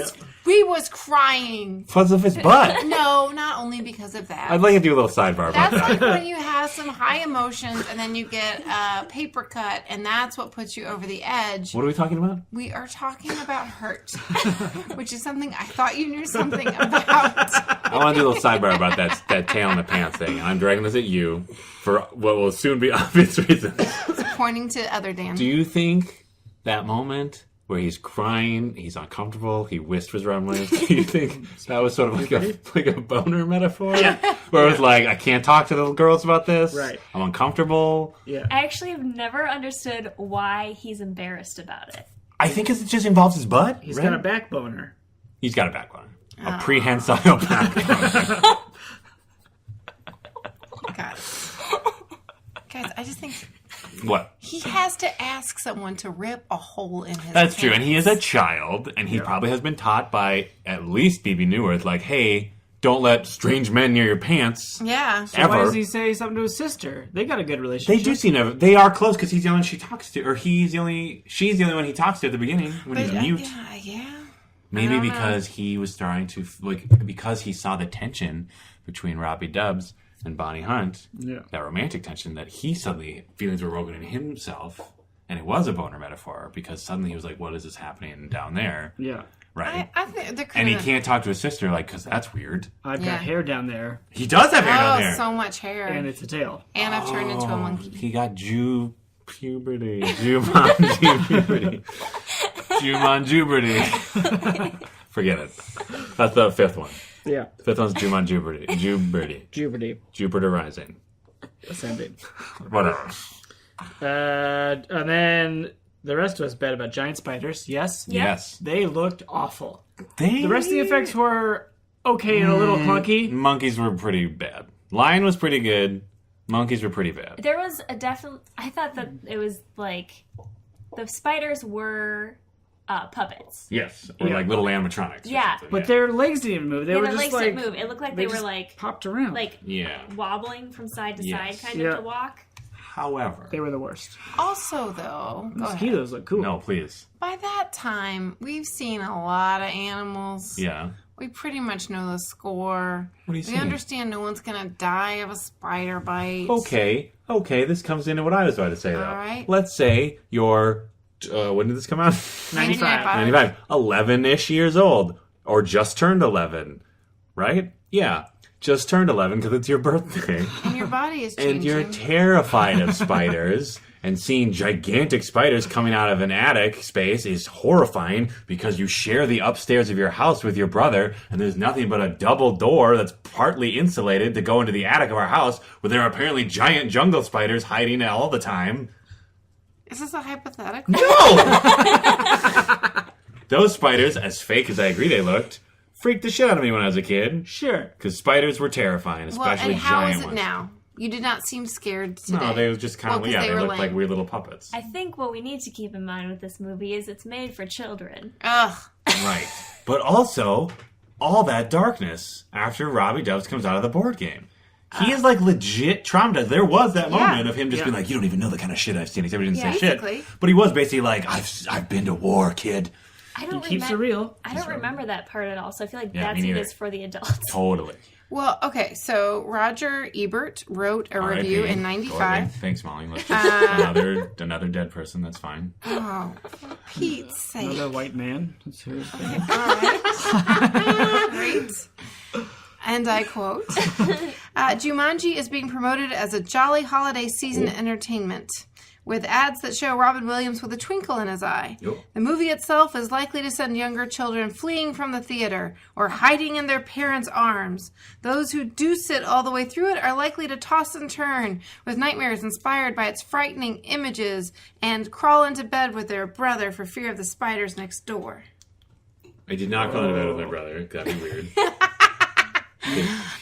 was crying. Because of his butt. No, not only because of that. I'd like to do a little sidebar about That's that. like when you have some high emotions and then you get a paper cut, and that's what puts you over the edge. What are we talking about? We are talking about hurt, which is something I thought you knew something about. I want to do a little sidebar about that tail in the pants thing. I'm dragging this at you for what will soon be obvious reasons. Pointing to other Dan. Do you think that moment where he's crying, he's uncomfortable, he whispers around Williams, do you think that was sort of like a boner metaphor? Yeah. Where it was like, I can't talk to little girls about this. Right. I'm uncomfortable. Yeah. I actually have never understood why he's embarrassed about it. I think it just involves his butt. He's right? got a backboner. He's got a backbone. A prehensile backbone. Guys, I just think What? he has to ask someone to rip a hole in his That's true. And he is a pants. child, and he probably has been taught by at least BB Newirth, like, hey, don't let strange men near your pants. Yeah. So why Ever. does he say something to his sister? They got a good relationship. They do seem they are close because he's the only one she talks to, or she's the only one he talks to at the beginning when he's mute. Yeah. Maybe because he was starting to because he saw the tension between Robbie Dubs and Bonnie Hunt, that romantic tension, that he suddenly feelings were awoken in himself, and it was a boner metaphor because suddenly he was like, "What is this happening down there?" Yeah. Right. I think and he can't talk to his sister because that's weird. I've got hair down there. He does have hair down there. So much hair. And it's a tail. And I've turned into a monkey. He got puberty. Jumanji puberty. Jumanji. Forget it. That's the fifth one. Yeah. The fifth one's Jumanji. Puberty. Jupiter Rising. Ascending. Whatever. And then the rest of us bet about giant spiders. Yes? Yes. They looked awful. The rest of the effects were okay and a little clunky. Monkeys were pretty bad. Lion was pretty good. Monkeys were pretty bad. There was a definite... I thought that it was like... The spiders were puppets. Yes. Or like little animatronics. Yeah. But their legs didn't even move. They were their just legs like... didn't move. It looked like they were just like... popped around. Like wobbling from side to side kind of to walk. However. They were the worst. Also, though... Mosquitoes look cool. No, please. By that time, we've seen a lot of animals. Yeah. We pretty much know the score. What are you saying? We understand no one's going to die of a spider bite. Okay, this comes into what I was about to say, though. All right. Let's say you're... when did this come out? 95. 95. 11-ish years old. Or just turned 11. Right? Yeah. Just turned 11 because it's your birthday. And your body is changing. And you're terrified of spiders. And seeing gigantic spiders coming out of an attic space is horrifying because you share the upstairs of your house with your brother, and there's nothing but a double door that's partly insulated to go into the attic of our house, where there are apparently giant jungle spiders hiding all the time. Is this a hypothetical? No! Those spiders, as fake as I agree they looked, freaked the shit out of me when I was a kid. Sure. Because spiders were terrifying, especially and how giant is it ones. now? You did not seem scared today. No, they were just kind of, they were looked lame. like weird little puppets. I think what we need to keep in mind with this movie is it's made for children. Ugh. Right. But also, all that darkness after Robbie Dubs comes out of the board game. He is like legit traumatized. There was that moment of him just being like, "You don't even know the kind of shit I've seen." Except he didn't say basically. shit. But he was basically like, "I've been to war, kid." I don't keeps it real. I don't remember that part at all, so I feel like Yeah, that's me it neither. is for the adults. Totally. Well, okay, so Roger Ebert wrote a review in R.I.P. 95. Gordon. Thanks, Molly. Let's just another dead person. That's fine. Oh, for Pete's sake. Another white man. That's who it's been. Great. And I quote, Jumanji is being promoted as a jolly holiday season entertainment, with ads that show Robin Williams with a twinkle in his eye. Yep. The movie itself is likely to send younger children fleeing from the theater or hiding in their parents' arms. Those who do sit all the way through it are likely to toss and turn with nightmares inspired by its frightening images and crawl into bed with their brother for fear of the spiders next door. I did not go to bed with my brother. That'd be weird.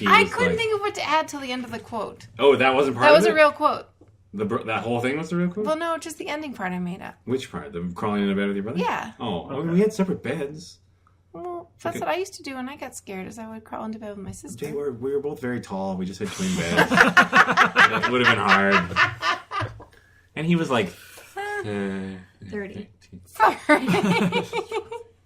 I couldn't think of what to add till the end of the quote. Oh, that wasn't part That of was it? a real quote. That whole thing was the real quote? Well, no, just the ending part I made up. Which part? The crawling into bed with your brother? Yeah. Oh, okay. We had separate beds. Well, that's what I used to do when I got scared, is I would crawl into bed with my sister. Jay, we were both very tall. We just had twin beds. That would have been hard. And he was like... 30.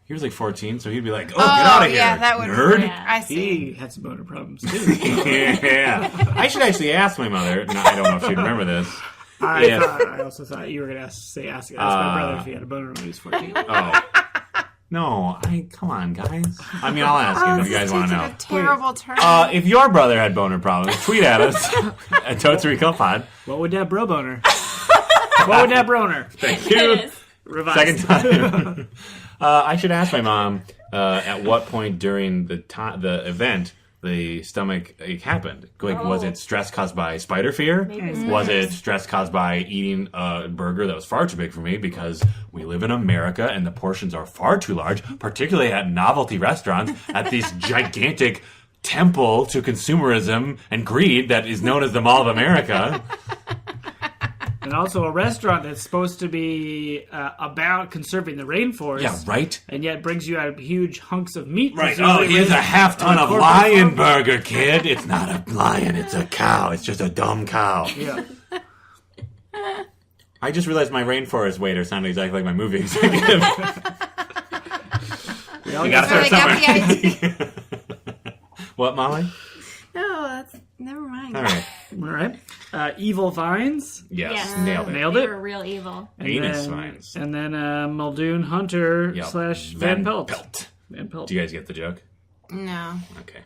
He was like 14, so he'd be like, "Oh, get out of here, yeah, that would nerd!" Yeah. I see. He had some boner problems too. Yeah, I should actually ask my mother. No, I don't know if she'd remember this. I also thought you were going to ask my brother if he had a boner when he was 14. Oh. No, come on, guys. I mean, I'll ask you if you guys want to know. A terrible turn. If your brother had boner problems, tweet at us at Totes Recall Pod. What would that bro boner? What would that broner? Thank It you. is. Revised. Second time. I should ask my mom at what point during the event the stomach ache happened. Like, was it stress caused by spider fear? Maybe Was it stress caused by eating a burger that was far too big for me because we live in America and the portions are far too large, particularly at novelty restaurants, at this gigantic temple to consumerism and greed that is known as the Mall of America. And also a restaurant that's supposed to be about conserving the rainforest. Yeah, right? And yet brings you out huge hunks of meat. Right. presumably Oh, here's raised a half ton on a of corporate lion farm. burger, kid. It's not a lion, it's a cow. It's just a dumb cow. Yeah. I just realized my rainforest waiter sounded exactly like my movie executive. We all We got gotta So start they got the somewhere. What, Molly? No, that's never mind. All right. All right. Evil Vines. Yes, Yeah. nailed it. Nailed They it. were real evil. And Anus then, vines. And then Muldoon Hunter Yep. slash Van Pelt. Pelt. Van Pelt. Do you guys get the joke? No. Okay.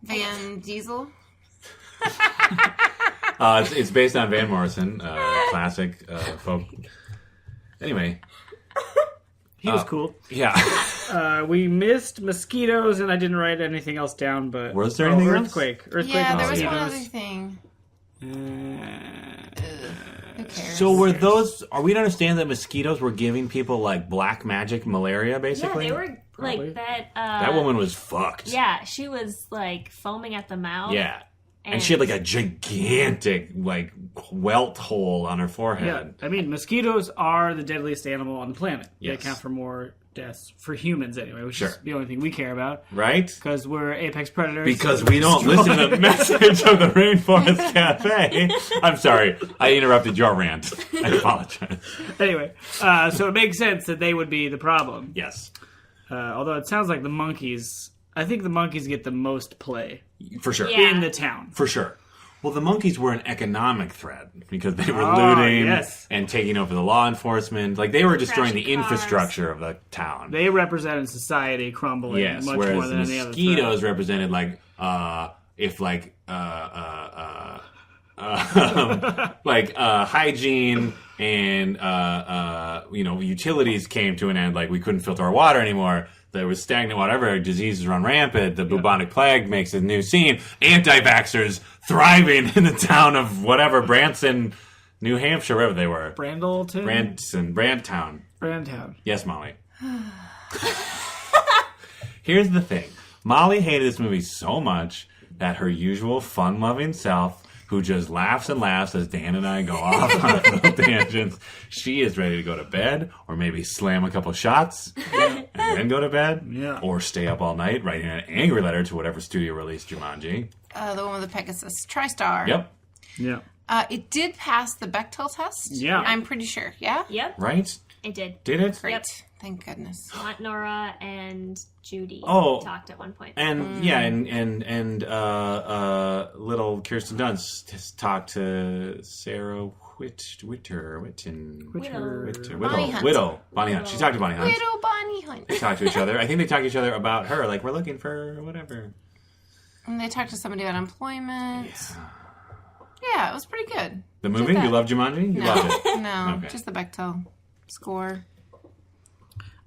Van Diesel? It's based on Van Morrison, classic folk. Anyway, He was cool. yeah. We missed mosquitoes, and I didn't write anything else down. But Was there anything else? earthquake? Earthquake. Yeah, there was mosquitoes. one other thing. Who cares? So were those? Are we to understand that mosquitoes were giving people like black magic malaria, Yeah, basically? they were Probably. like that. That woman was fucked. Yeah, she was like foaming at the mouth. Yeah. And she had like a gigantic like welt hole on her Yeah, forehead. I mean, mosquitoes are the deadliest animal on the planet. They Yes. account for more deaths for humans anyway, which is Sure. the only thing we care about Right? because we're apex predators. Because we don't listen to the message of the Rainforest Cafe. I'm sorry, I interrupted your rant. I apologize. Anyway, so it makes sense that they would be the problem. Yes, Although it sounds like the monkeys. I think the monkeys get the most play for sure. Yeah. in the town. For sure. Well, the monkeys were an economic threat because they were Oh, looting yes. and taking over the law enforcement. Like they were destroying the Crashing cars. infrastructure of the town. They represented society crumbling Yes, much whereas more the than any other mosquitoes threat. represented like like hygiene and utilities came to an end. Like we couldn't filter our water anymore. There was stagnant whatever, diseases run rampant, the bubonic plague makes a new scene, anti-vaxxers thriving in the town of whatever, Branson, New Hampshire, wherever they were. Brandleton? Brandtown. Brandtown. Yes, Molly. Here's the thing. Molly hated this movie so much that her usual fun-loving self, who just laughs and laughs as Dan and I go off on little tangents, she is ready to go to bed, or maybe slam a couple shots, and then go to bed, Yeah. or stay up all night writing an angry letter to whatever studio released Jumanji. The one with the Pegasus. TriStar. Yep. Yeah. It did pass the Bechdel test. Yeah. I'm pretty sure. Yeah? Yep, Right? it did. Did it? Great. Yep. Thank goodness. Aunt Nora and Judy Oh. talked at one point. And yeah, and little Kirsten Dunst talked to Sarah Whittle. Bonnie Hunt. She talked to Bonnie Hunt. Widow Bonnie Hunt. They talked to each other. I think they talked to each other about her. Like, we're looking for whatever. And they talked to somebody about employment. Yeah, it was pretty good. The movie? that. You love Jumanji? You No, loved it. no, Okay. just the Bechdel score.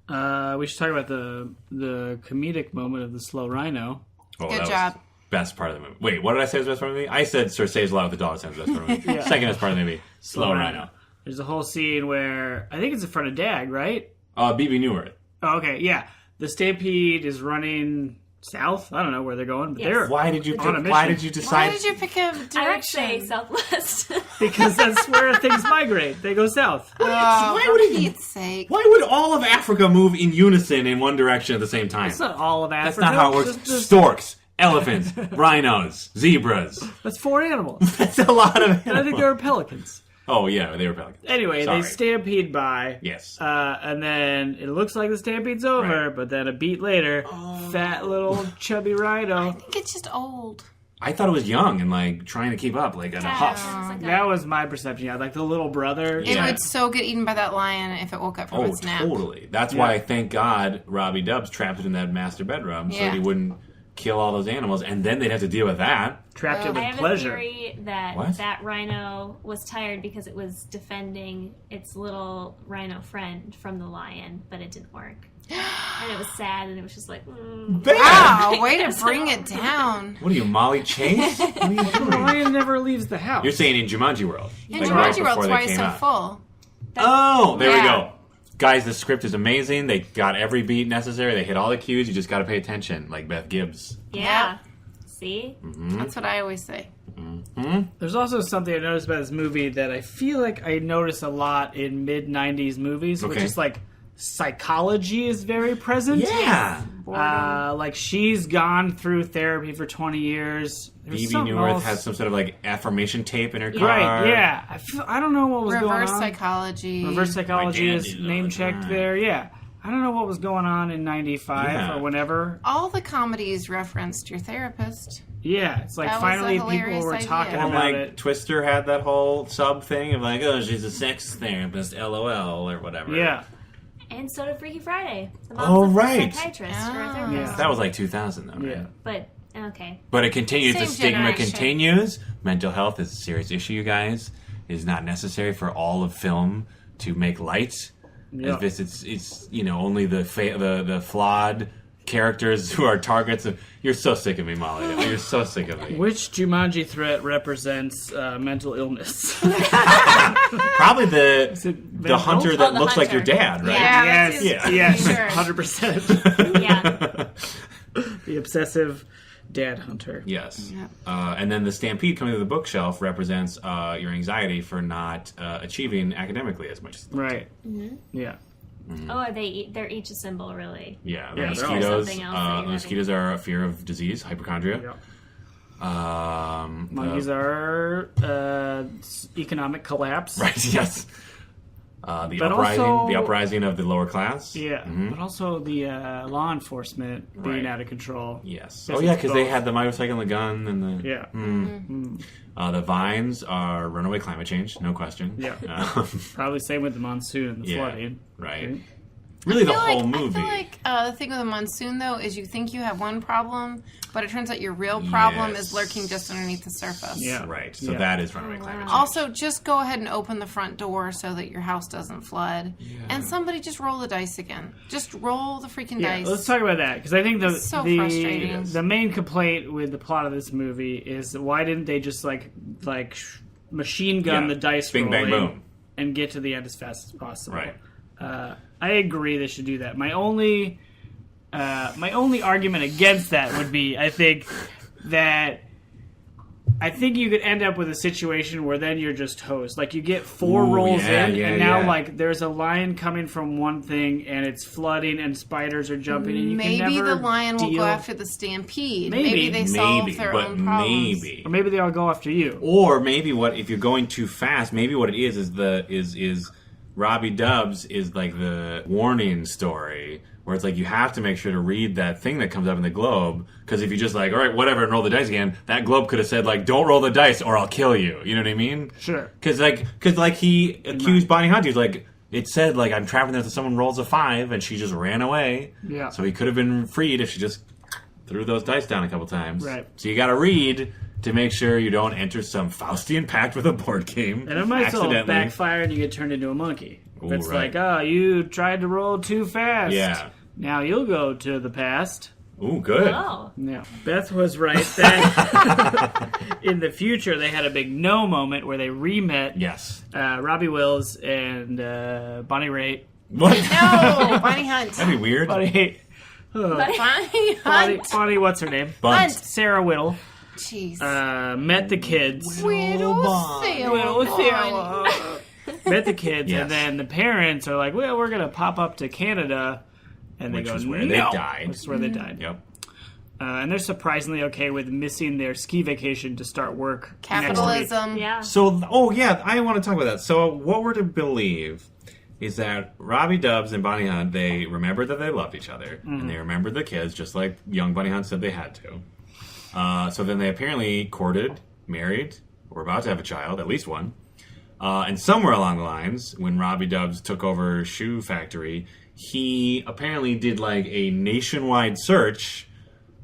We should talk about the comedic moment of the slow rhino. Oh, Good that was job. Best part of the movie. Wait, what did I say was the best part of the movie? I said Sir Saves a Lot with the Dollar Signs was the best part of the movie. Second best part of the movie, Slow Rhino. There's a whole scene where I think it's in front of Dag, right? BB Newirth. Oh, okay, yeah. The Stampede is running south. I don't know where they're going, but Yes. they're Why did you On a Why mission. did you decide? Why did you pick a direction? I would say Southwest. because that's where things migrate. They go south. Oh, Why for would he- Pete's sake. Why would all of Africa move in unison in one direction at the same time? It's not all of That's Africa. not how it works. Just- Storks, elephants, rhinos, zebras. that's 4 animals. That's a lot of And I think there were pelicans. Oh, yeah, they were pelicans. Anyway, Sorry. they stampede by. Yes. And then it looks like the stampede's over, Right. but then a beat later, fat little chubby rhino. I think it's just old. I thought it was young and, like, trying to keep up, like, in a huff. That was my perception. Yeah, like the little brother. It Yeah. would so get eaten by that lion if it woke up from Oh, its nap. totally. That's why, thank God, Robbie Dubs trapped it in that master bedroom so Yeah. he wouldn't kill all those animals, and then they'd have to deal with that. Trapped it I with have pleasure. a theory that What? that rhino was tired because it was defending its little rhino friend from the lion, but it didn't work. And it was sad, and it was just like, Wow, way to bring it down. What are you, Molly Chase? What are you The doing? lion never leaves the house. You're saying in Jumanji World. In Like, right Jumanji World's before why they it's came so out. full. Oh, there we Yeah. go. Guys, the script is amazing. They got every beat necessary. They hit all the cues. You just got to pay attention, like Beth Gibbs. yeah. See? That's what I always say. There's also something I noticed about this movie that I feel like I notice a lot in mid-90s movies, which Okay. is like psychology is very present. Yeah. Like she's gone through therapy for 20 years. There's Phoebe something Newirth else. has some sort of like affirmation tape in her car. Right, yeah. I don't know what was going on. Reverse psychology. Reverse psychology My dad is did it all name the checked time. there, yeah. I don't know what was going on in 95 Yeah. or whenever. All the comedies referenced your therapist. Yeah, it's like That was finally a people hilarious were idea. talking Well, about like it. Twister had that whole sub thing of like, oh, she's a sex therapist, LOL, or whatever. Yeah. And so did Freaky Friday. The Oh, mom's a right. psychiatrist or a Ah. therapist. Yeah. That was like 2000, though, right? Yeah. But, okay. But it continues. The Same stigma generation. continues. Mental health is a serious issue, you guys. It is not necessary for all of film to make light. Yeah. It's only the flawed characters who are targets of. You're so sick of me, Molly. You're so sick of me. Which Jumanji threat represents mental illness? Probably the mental? hunter that the looks like your hunter. dad, right? Yeah. yes, that's yes, sure. 100%. Yeah. The obsessive dad hunter. Yes. Yeah. And then the stampede coming to the bookshelf represents your anxiety for not achieving academically as much as Right. Yeah. Oh, they're each a symbol, really. Yeah, the Yeah, they're all mosquitoes. something else that you The mosquitoes are a fear of disease, hypochondria. Yeah. Monkeys Monkeys are economic collapse. right. Yes. The But uprising, also- the uprising of the lower class. Yeah, but also the law enforcement being Right. out of control. Yes. Guess Oh yeah, it's because they both. had the motorcycle and the gun and the. Yeah, The vines are runaway climate change, no question. Yeah. Um, probably same with the monsoon and the Yeah, flooding. right. Really, the whole movie. I feel like the thing with the monsoon, though, is you think you have one problem, but it turns out your real problem Yes. is lurking just underneath the surface. Yeah. Right. So Yeah. that is runaway climate change. Also, just go ahead and open the front door so that your house doesn't flood. And somebody just roll the dice again. Just roll the freaking Yeah, dice. let's talk about that because I think It's so frustrating. the main complaint with the plot of this movie is why didn't they just machine gun Yeah. the dice Bing, bang, rolling boom. and get to the end as fast as possible? Right. I agree they should do that. My only argument against that would be I think you could end up with a situation where then you're just toast. Like you get four Ooh, rolls yeah, in, yeah, and now yeah. like there's a lion coming from one thing, and it's flooding, and spiders are jumping, and you can Maybe never the lion will deal. go after the stampede. Maybe. Maybe they solve Maybe, their but own problems. maybe. Or maybe they all go after you. Or maybe if you're going too fast, maybe what it is Robbie Dubs is like the warning story where it's like you have to make sure to read that thing that comes up in the globe because if you just like all right whatever and roll the dice again, that globe could have said like don't roll the dice or I'll kill you. You know what I mean? Sure. Because he accused Bonnie Hunt. He was like it said like I'm trapping there if someone rolls a 5 and she just ran away. Yeah. So he could have been freed if she just threw those dice down a couple times. Right. So you got to read to make sure you don't enter some Faustian pact with a board game. And it might still accidentally. backfire and you get turned into a monkey. Ooh, It's right. like, oh, you tried to roll too fast. Yeah. Now you'll go to the past. Ooh, good. Oh. No. Beth was right that in the future they had a big no moment where they re-met Yes. Robbie Wills and Bonnie Raitt. What? No, Bonnie Hunt. That'd be weird. Bonnie, Bonnie Hunt. Bonnie, what's her name? Bunt. Sarah Whittle. Jeez. Met the kids. Widow Sarah. Met the kids, Yes. and then the parents are like, well, we're going to pop up to Canada. And they Which go, was where no. they died. Which is where they died. Yep. And they're surprisingly okay with missing their ski vacation to start work next week. Capitalism. Yeah. So, I want to talk about that. So, what we're to believe is that Robbie Dubs and Bonnie Hunt, they remembered that they loved each other, and they remembered the kids, just like young Bonnie Hunt said they had to. So then they apparently courted, married, were about to have a child, at least one. And somewhere along the lines, when Robbie Dubs took over Shoe Factory, he apparently did like a nationwide search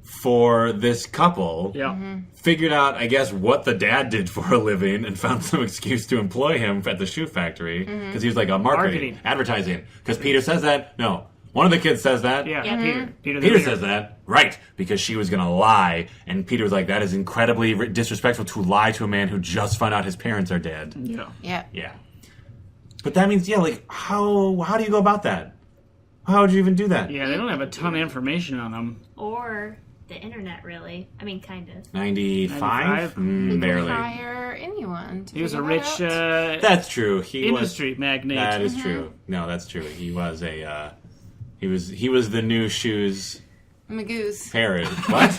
for this couple. Yeah. Figured out, I guess, what the dad did for a living and found some excuse to employ him at the shoe factory because he was like a marketing. Advertising. Because Peter says that. No, one of the kids says that. Yeah, Yeah. Peter Peter says that. Right. Because she was going to lie. And Peter was like, that is incredibly disrespectful to lie to a man who just found out his parents are dead. Yeah. Yeah. Yeah. But that means, how do you go about that? How would you even do that? Yeah, they don't have a ton of information on them. Or the internet, really. I mean, kind of. 95? 95? Barely. Hire anyone. To He was a figure rich that out. That's true. He industry magnate. That is true. No, that's true. He was a. He was the new shoes Magoose. Paris. What?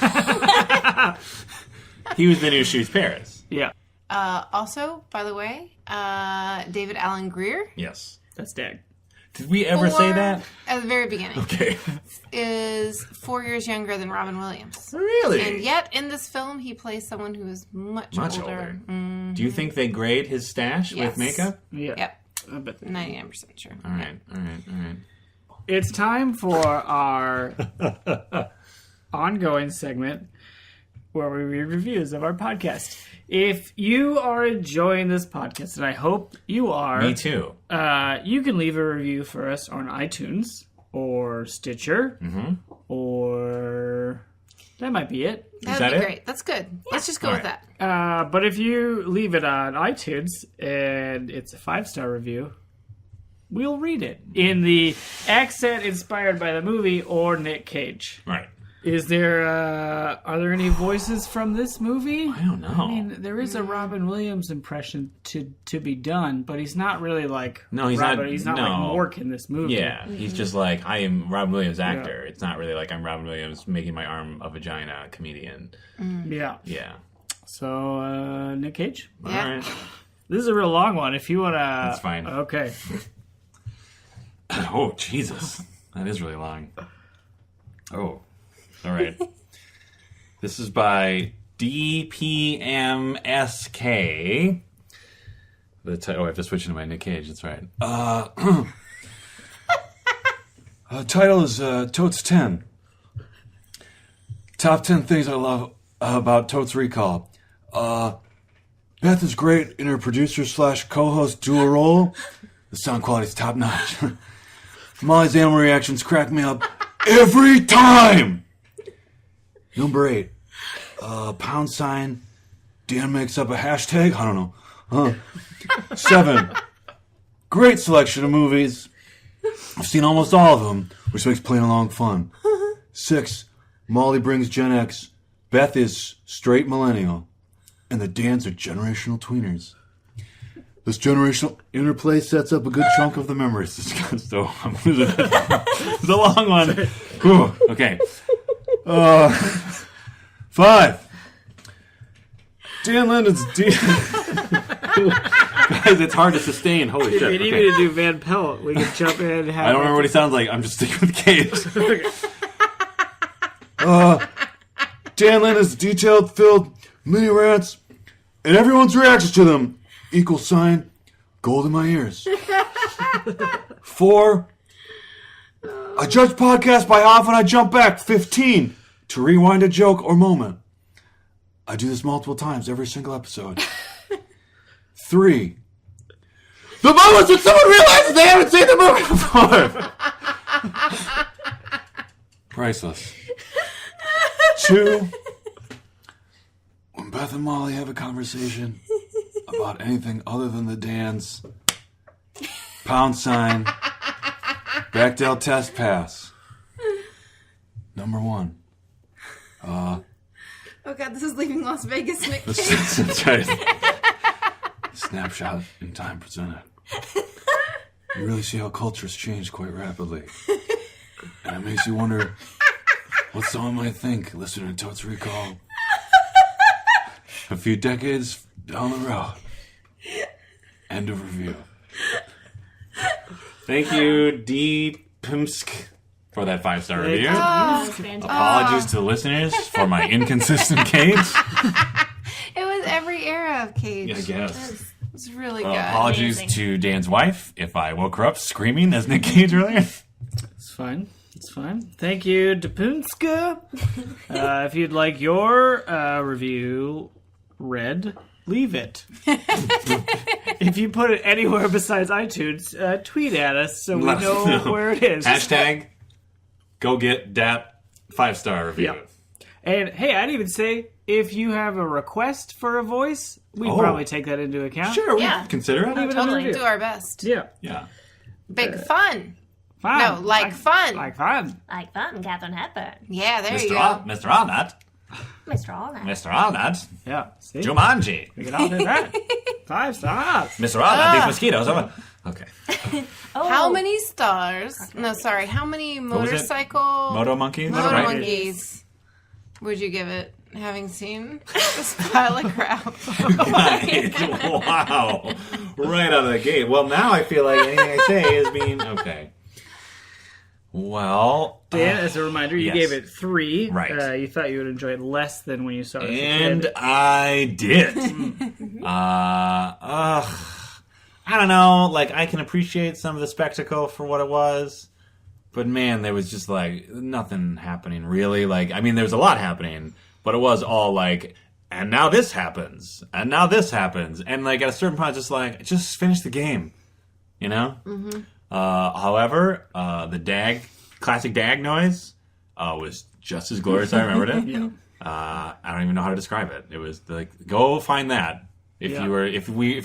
He was the new shoes Paris. Yeah, Also, by the way, David Alan Grier. Yes. that's Dag. Did we ever say Or, that? At the very beginning. Okay. Is 4 years younger than Robin Williams. Really? And yet, in this film, he plays someone who is much older. Do you think they grade his stash Yes. with makeup? Yeah, Yep. I bet. 99% sure. All right. It's time for our ongoing segment where we read reviews of our podcast. If you are enjoying this podcast, and I hope you are, Me too. You can leave a review for us on iTunes or Stitcher, or that might be it. That that would be it? great. That's good. Let's just go All with right. that. But if you leave it on iTunes and it's a 5-star review, we'll read it in the accent inspired by the movie or Nick Cage. Right. Are there any voices from this movie? I don't know. I mean, there is a Robin Williams impression to be done, but he's not really like No, he's Robin. not- He's not no. like Mork in this movie. Yeah, he's just like, I am Robin Williams actor. It's not really like I'm Robin Williams making my arm a vagina comedian. Yeah. Yeah. So, Nick Cage? Yeah. All right. This is a real long one. If you want to... That's fine. Okay. Oh, Jesus. That is really long. Oh. All right. This is by DPMSK. I have to switch into my Nick Cage. That's right. Title is Totes 10. Top 10 things I love about Totes Recall. Beth is great in her producer/co-host dual role. The sound quality is top notch. Molly's animal reactions crack me up every time. Number 8. £. Dan makes up a hashtag. I don't know. 7. Great selection of movies. I've seen almost all of them, which makes playing along fun. 6. Molly brings Gen X. Beth is straight millennial. And the Dans are generational tweeners. This generational interplay sets up a good chunk of the memories. So I'm losing it. It's a long one. Whew. Okay. 5. Dan Linden's Guys, it's hard to sustain. Holy shit. If you need me to do Van Pelt, we can jump in and have... I don't remember what he sounds like. I'm just sticking with Cage. Dan Linden's detailed-filled mini rants and everyone's reactions to them = gold in my ears. 4. I judge podcasts by how often I jump back 15 to rewind a joke or moment. I do this multiple times every single episode. 3. The moments when someone realizes they haven't seen the movie before. Priceless. 2. When Beth and Molly have a conversation about anything other than the dance. £. Bechdel test pass. Number 1. Oh god, this is leaving Las Vegas, Nick Cage. That's right. Snapshot in time presented. You really see how culture has changed quite rapidly. And it makes you wonder what someone might think listening to Totes Recall a few decades down the road. End of review. Thank you, D. Pimsk, for that 5-star review. That was fantastic. Apologies to the listeners for my inconsistent Cage. It was every era of Cage. I guess. It was really good. Apologies Amazing. to Dan's wife if I woke her up screaming as Nick Cage earlier. It's fine. It's fine. Thank you, Dapunska. If you'd like your review read, leave it. If you put it anywhere besides iTunes, tweet at us so we Let us know know. where it is. Hashtag go get DAP 5-star review. Yep. And hey, I'd even say if you have a request for a voice, we'd Oh. probably take that into account. Sure, we Yeah. consider it. Leave it in the Totally. review. Do our best. Yeah. Yeah. Big fun. Fun. No, like fun. Like fun. Like fun, Catherine Hepburn. Yeah, there you Mr. go. Mr. Arnott. Mr. Allnut. Mr. Arnott. Yeah. See? Jumanji. We can all do that. 5 stars. Mr. Arnott, these mosquitoes. Okay. Oh, How many stars? No, sorry. How many was it? motorcycle Moto monkeys? Moto Right. monkeys would you give it? Having seen this pile of crap. Wow. Right out of the gate. Well, now I feel like anything I say is being... Okay. Well... Dan, as a reminder, you yes. gave it 3. Right. You thought you would enjoy it less than when you saw it as a And kid. I did. I don't know. Like, I can appreciate some of the spectacle for what it was. But, man, there was just, like, nothing happening, really. Like, I mean, there was a lot happening. But it was all, like, and now this happens. And now this happens. And, like, at a certain point, just finish the game. You know? Mm-hmm. However, the classic dag noise was just as glorious as I remembered it. Yeah. I don't even know how to describe it. It was like, go find that. If Yeah. you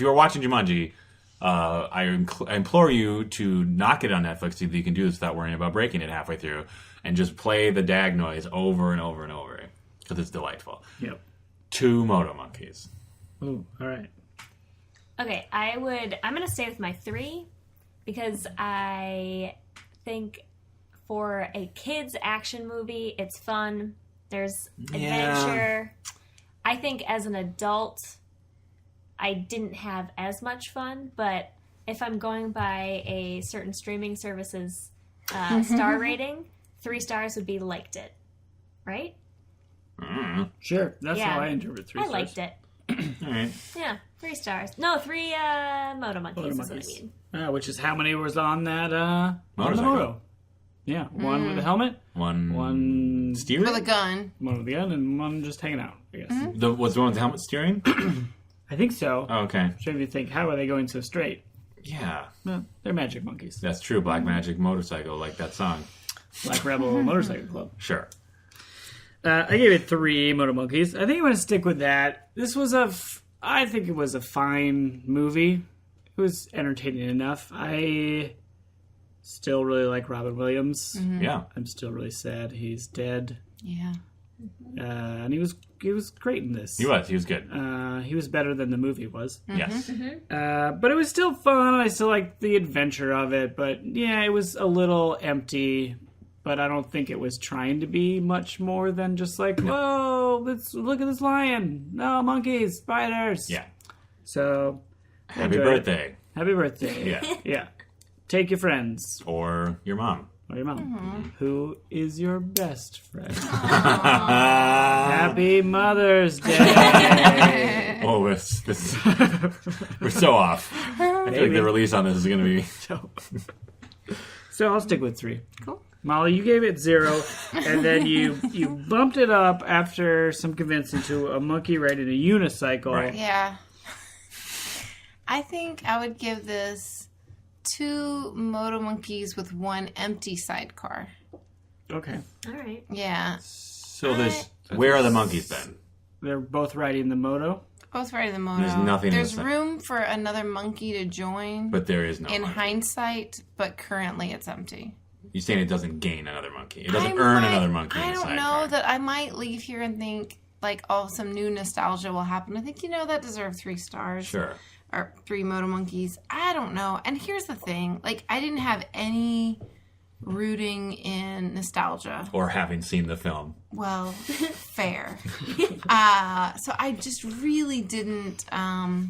were watching Jumanji, I implore you to not get it on Netflix so that you can do this without worrying about breaking it halfway through, and just play the dag noise over and over and over because it's delightful. Yep. 2 Moto monkeys. Ooh, all right. Okay, I'm going to stay with my 3 because I think for a kids action movie, it's fun. There's adventure. I think as an adult, I didn't have as much fun, but if I'm going by a certain streaming service's star rating, 3 stars would be liked it. Right? Sure. That's Yeah. how I interpret 3 I stars. liked it. All right. Yeah, 3 stars. No, 3 Moto Monkeys Moto is what I monkeys. mean. Which is how many was on that on the Motorcycle. moto? Yeah, one with a helmet, One steering? With a gun. one with a gun, and one just hanging out. I guess. Was the one with the helmet steering? I think so. Oh, okay. Sure, if you think, how are they going so straight? Yeah. Well, they're magic monkeys. That's true. Black Magic Motorcycle, like that song. Black Rebel Motorcycle Club. Sure. I gave it 3 Moto Monkeys. I think I'm going to stick with that. This was I think it was a fine movie. It was entertaining enough. I still really like Robin Williams. Yeah. I'm still really sad he's dead. Yeah. And he was great in this. He was good. He was better than the movie was. Yes. But it was still fun. I still liked the adventure of it. But yeah, it was a little empty. But I don't think it was trying to be much more than just like, whoa, let's look at this lion. No, monkeys, spiders. Yeah. So, Happy enjoy it. birthday. Happy birthday. Yeah. Yeah. Take your friends Or your mom. or your mom. Who is your best friend? Happy Mother's Day. Oh, we're so off. I feel like the release on this is going to be... So I'll stick with 3. Cool. Molly, you gave it 0, and then you bumped it up after some convincing to a monkey riding a unicycle. Right. Yeah. I think I would give this 2 Moto Monkeys with 1 empty sidecar. Okay. All right. Yeah. So where are the monkeys then? They're both riding the moto. Both riding the moto. There's nothing in There's the room for another monkey to join But there is no in monkey. hindsight, but currently it's empty. You're saying it doesn't gain another monkey. It doesn't earn another monkey. I in the don't sidecar. know that I might leave here and think like, oh, some new nostalgia will happen. I think, that deserves 3 stars. Sure. Or 3 Moto Monkeys. I don't know. And here's the thing. Like, I didn't have any rooting in nostalgia. Or having seen the film. Well, fair. So I just really didn't. I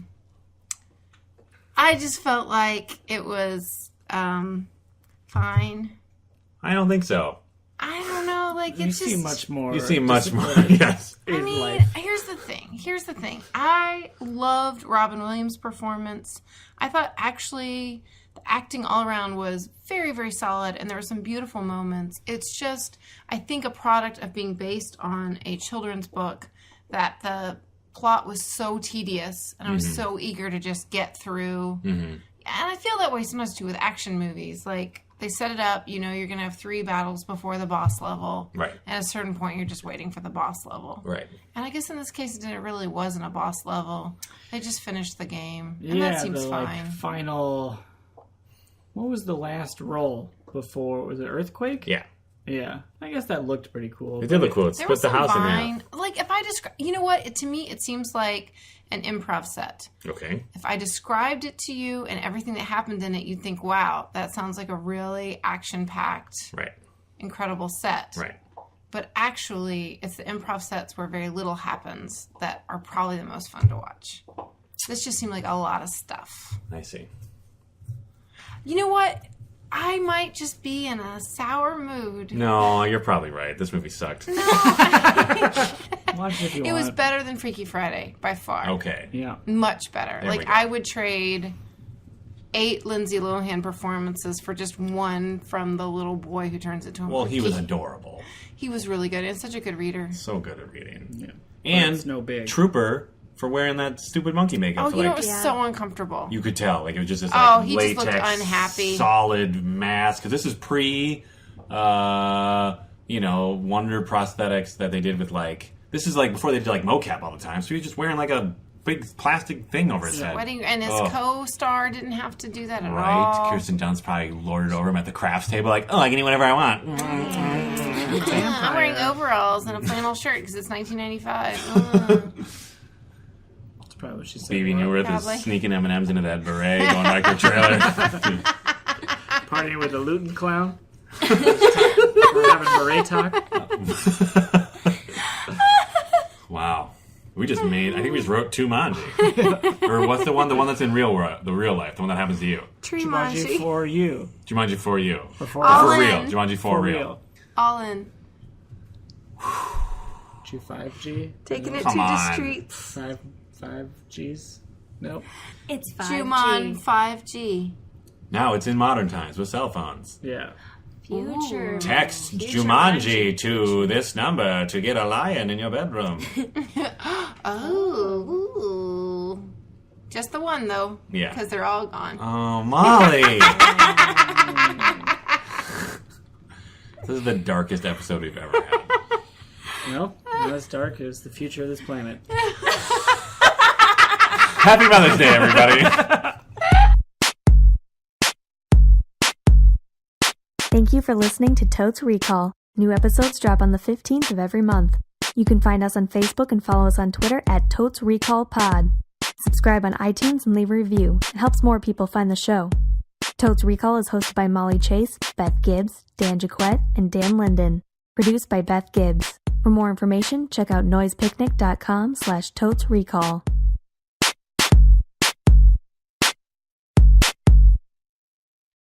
just felt like it was fine. I don't think so. I don't know. Like, You it's see just. much more. You see much more. discipline Yes. I in mean, life. here's the thing. I loved Robin Williams' performance. I thought actually the acting all around was very, very solid, and there were some beautiful moments. It's just, I think, a product of being based on a children's book that the plot was so tedious, and I was so eager to just get through. And I feel that way sometimes too with action movies. Like, they set it up, you're going to have 3 battles before the boss level. Right. And at a certain point, you're just waiting for the boss level. Right. And I guess in this case, it really wasn't a boss level. They just finished the game. And Yeah, that seems the fine. final. What was the last roll? before, was it Earthquake? Yeah. Yeah. I guess that looked pretty cool. It did look cool. It There split was the some house in vine. half. Like, if I describe... You know what? To me, it seems like an improv set. Okay. If I described it to you and everything that happened in it, you'd think, wow, that sounds like a really action-packed, Right. incredible set. Right. But actually, it's the improv sets where very little happens that are probably the most fun to watch. This just seemed like a lot of stuff. I see. You know what? I might just be in a sour mood. No, you're probably right. This movie sucked. Watch it if you It want. was better than Freaky Friday, by far. Okay. Yeah. Much better. There we Like, go. I would trade 8 Lindsay Lohan performances for just one from the little boy who turns into a Well, he monkey. was adorable. He was really good and such a good reader. So good at reading. Yeah. And it's no big. Trooper for wearing that stupid monkey makeup. Oh, for you know, like, it was so uncomfortable. you could tell. Like, it was just this Oh, like, he just latex, looked unhappy. solid mask. Because this is pre, wonder prosthetics that they did with, like... This is, like, before they did, like, mocap all the time. So he was just wearing, like, a big plastic thing over his head. Sweating, and his Ugh. co-star didn't have to do that at Right? all. Kirsten Dunst probably lorded over him at the crafts table, like, oh, I can eat whatever I want. I'm wearing overalls and a flannel shirt because it's 1995. That's probably what she said. Baby Newirth Probably. is sneaking M&M's into that beret, going back to the trailer. Partying with the Luton clown. We're having beret talk. Wow. I think we just wrote Jumanji. Or what's the one that's in real life, the one that happens to you? Jumanji for you. Jumanji for you. Before All For in. real. Jumanji for real. All in. G5G. Taking it Come to the on. streets. Five G's. Nope. It's 5G. Juman 5G. Now it's in modern times with cell phones. Yeah. Future. Text Future Jumanji to this number to get a lion in your bedroom. Oh. Ooh. Just the one, though. Yeah. Because they're all gone. Oh, Molly! This is the darkest episode we've ever had. Nope. Not as dark as the future of this planet. Happy Mother's Day, everybody! Thank you for listening to Totes Recall. New episodes drop on the 15th of every month. You can find us on Facebook and follow us on Twitter at Totes Recall Pod. Subscribe on iTunes and leave a review. It helps more people find the show. Totes Recall is hosted by Molly Chase, Beth Gibbs, Dan Jaquette, and Dan Linden. Produced by Beth Gibbs. For more information, check out noisepicnic.com/totesrecall.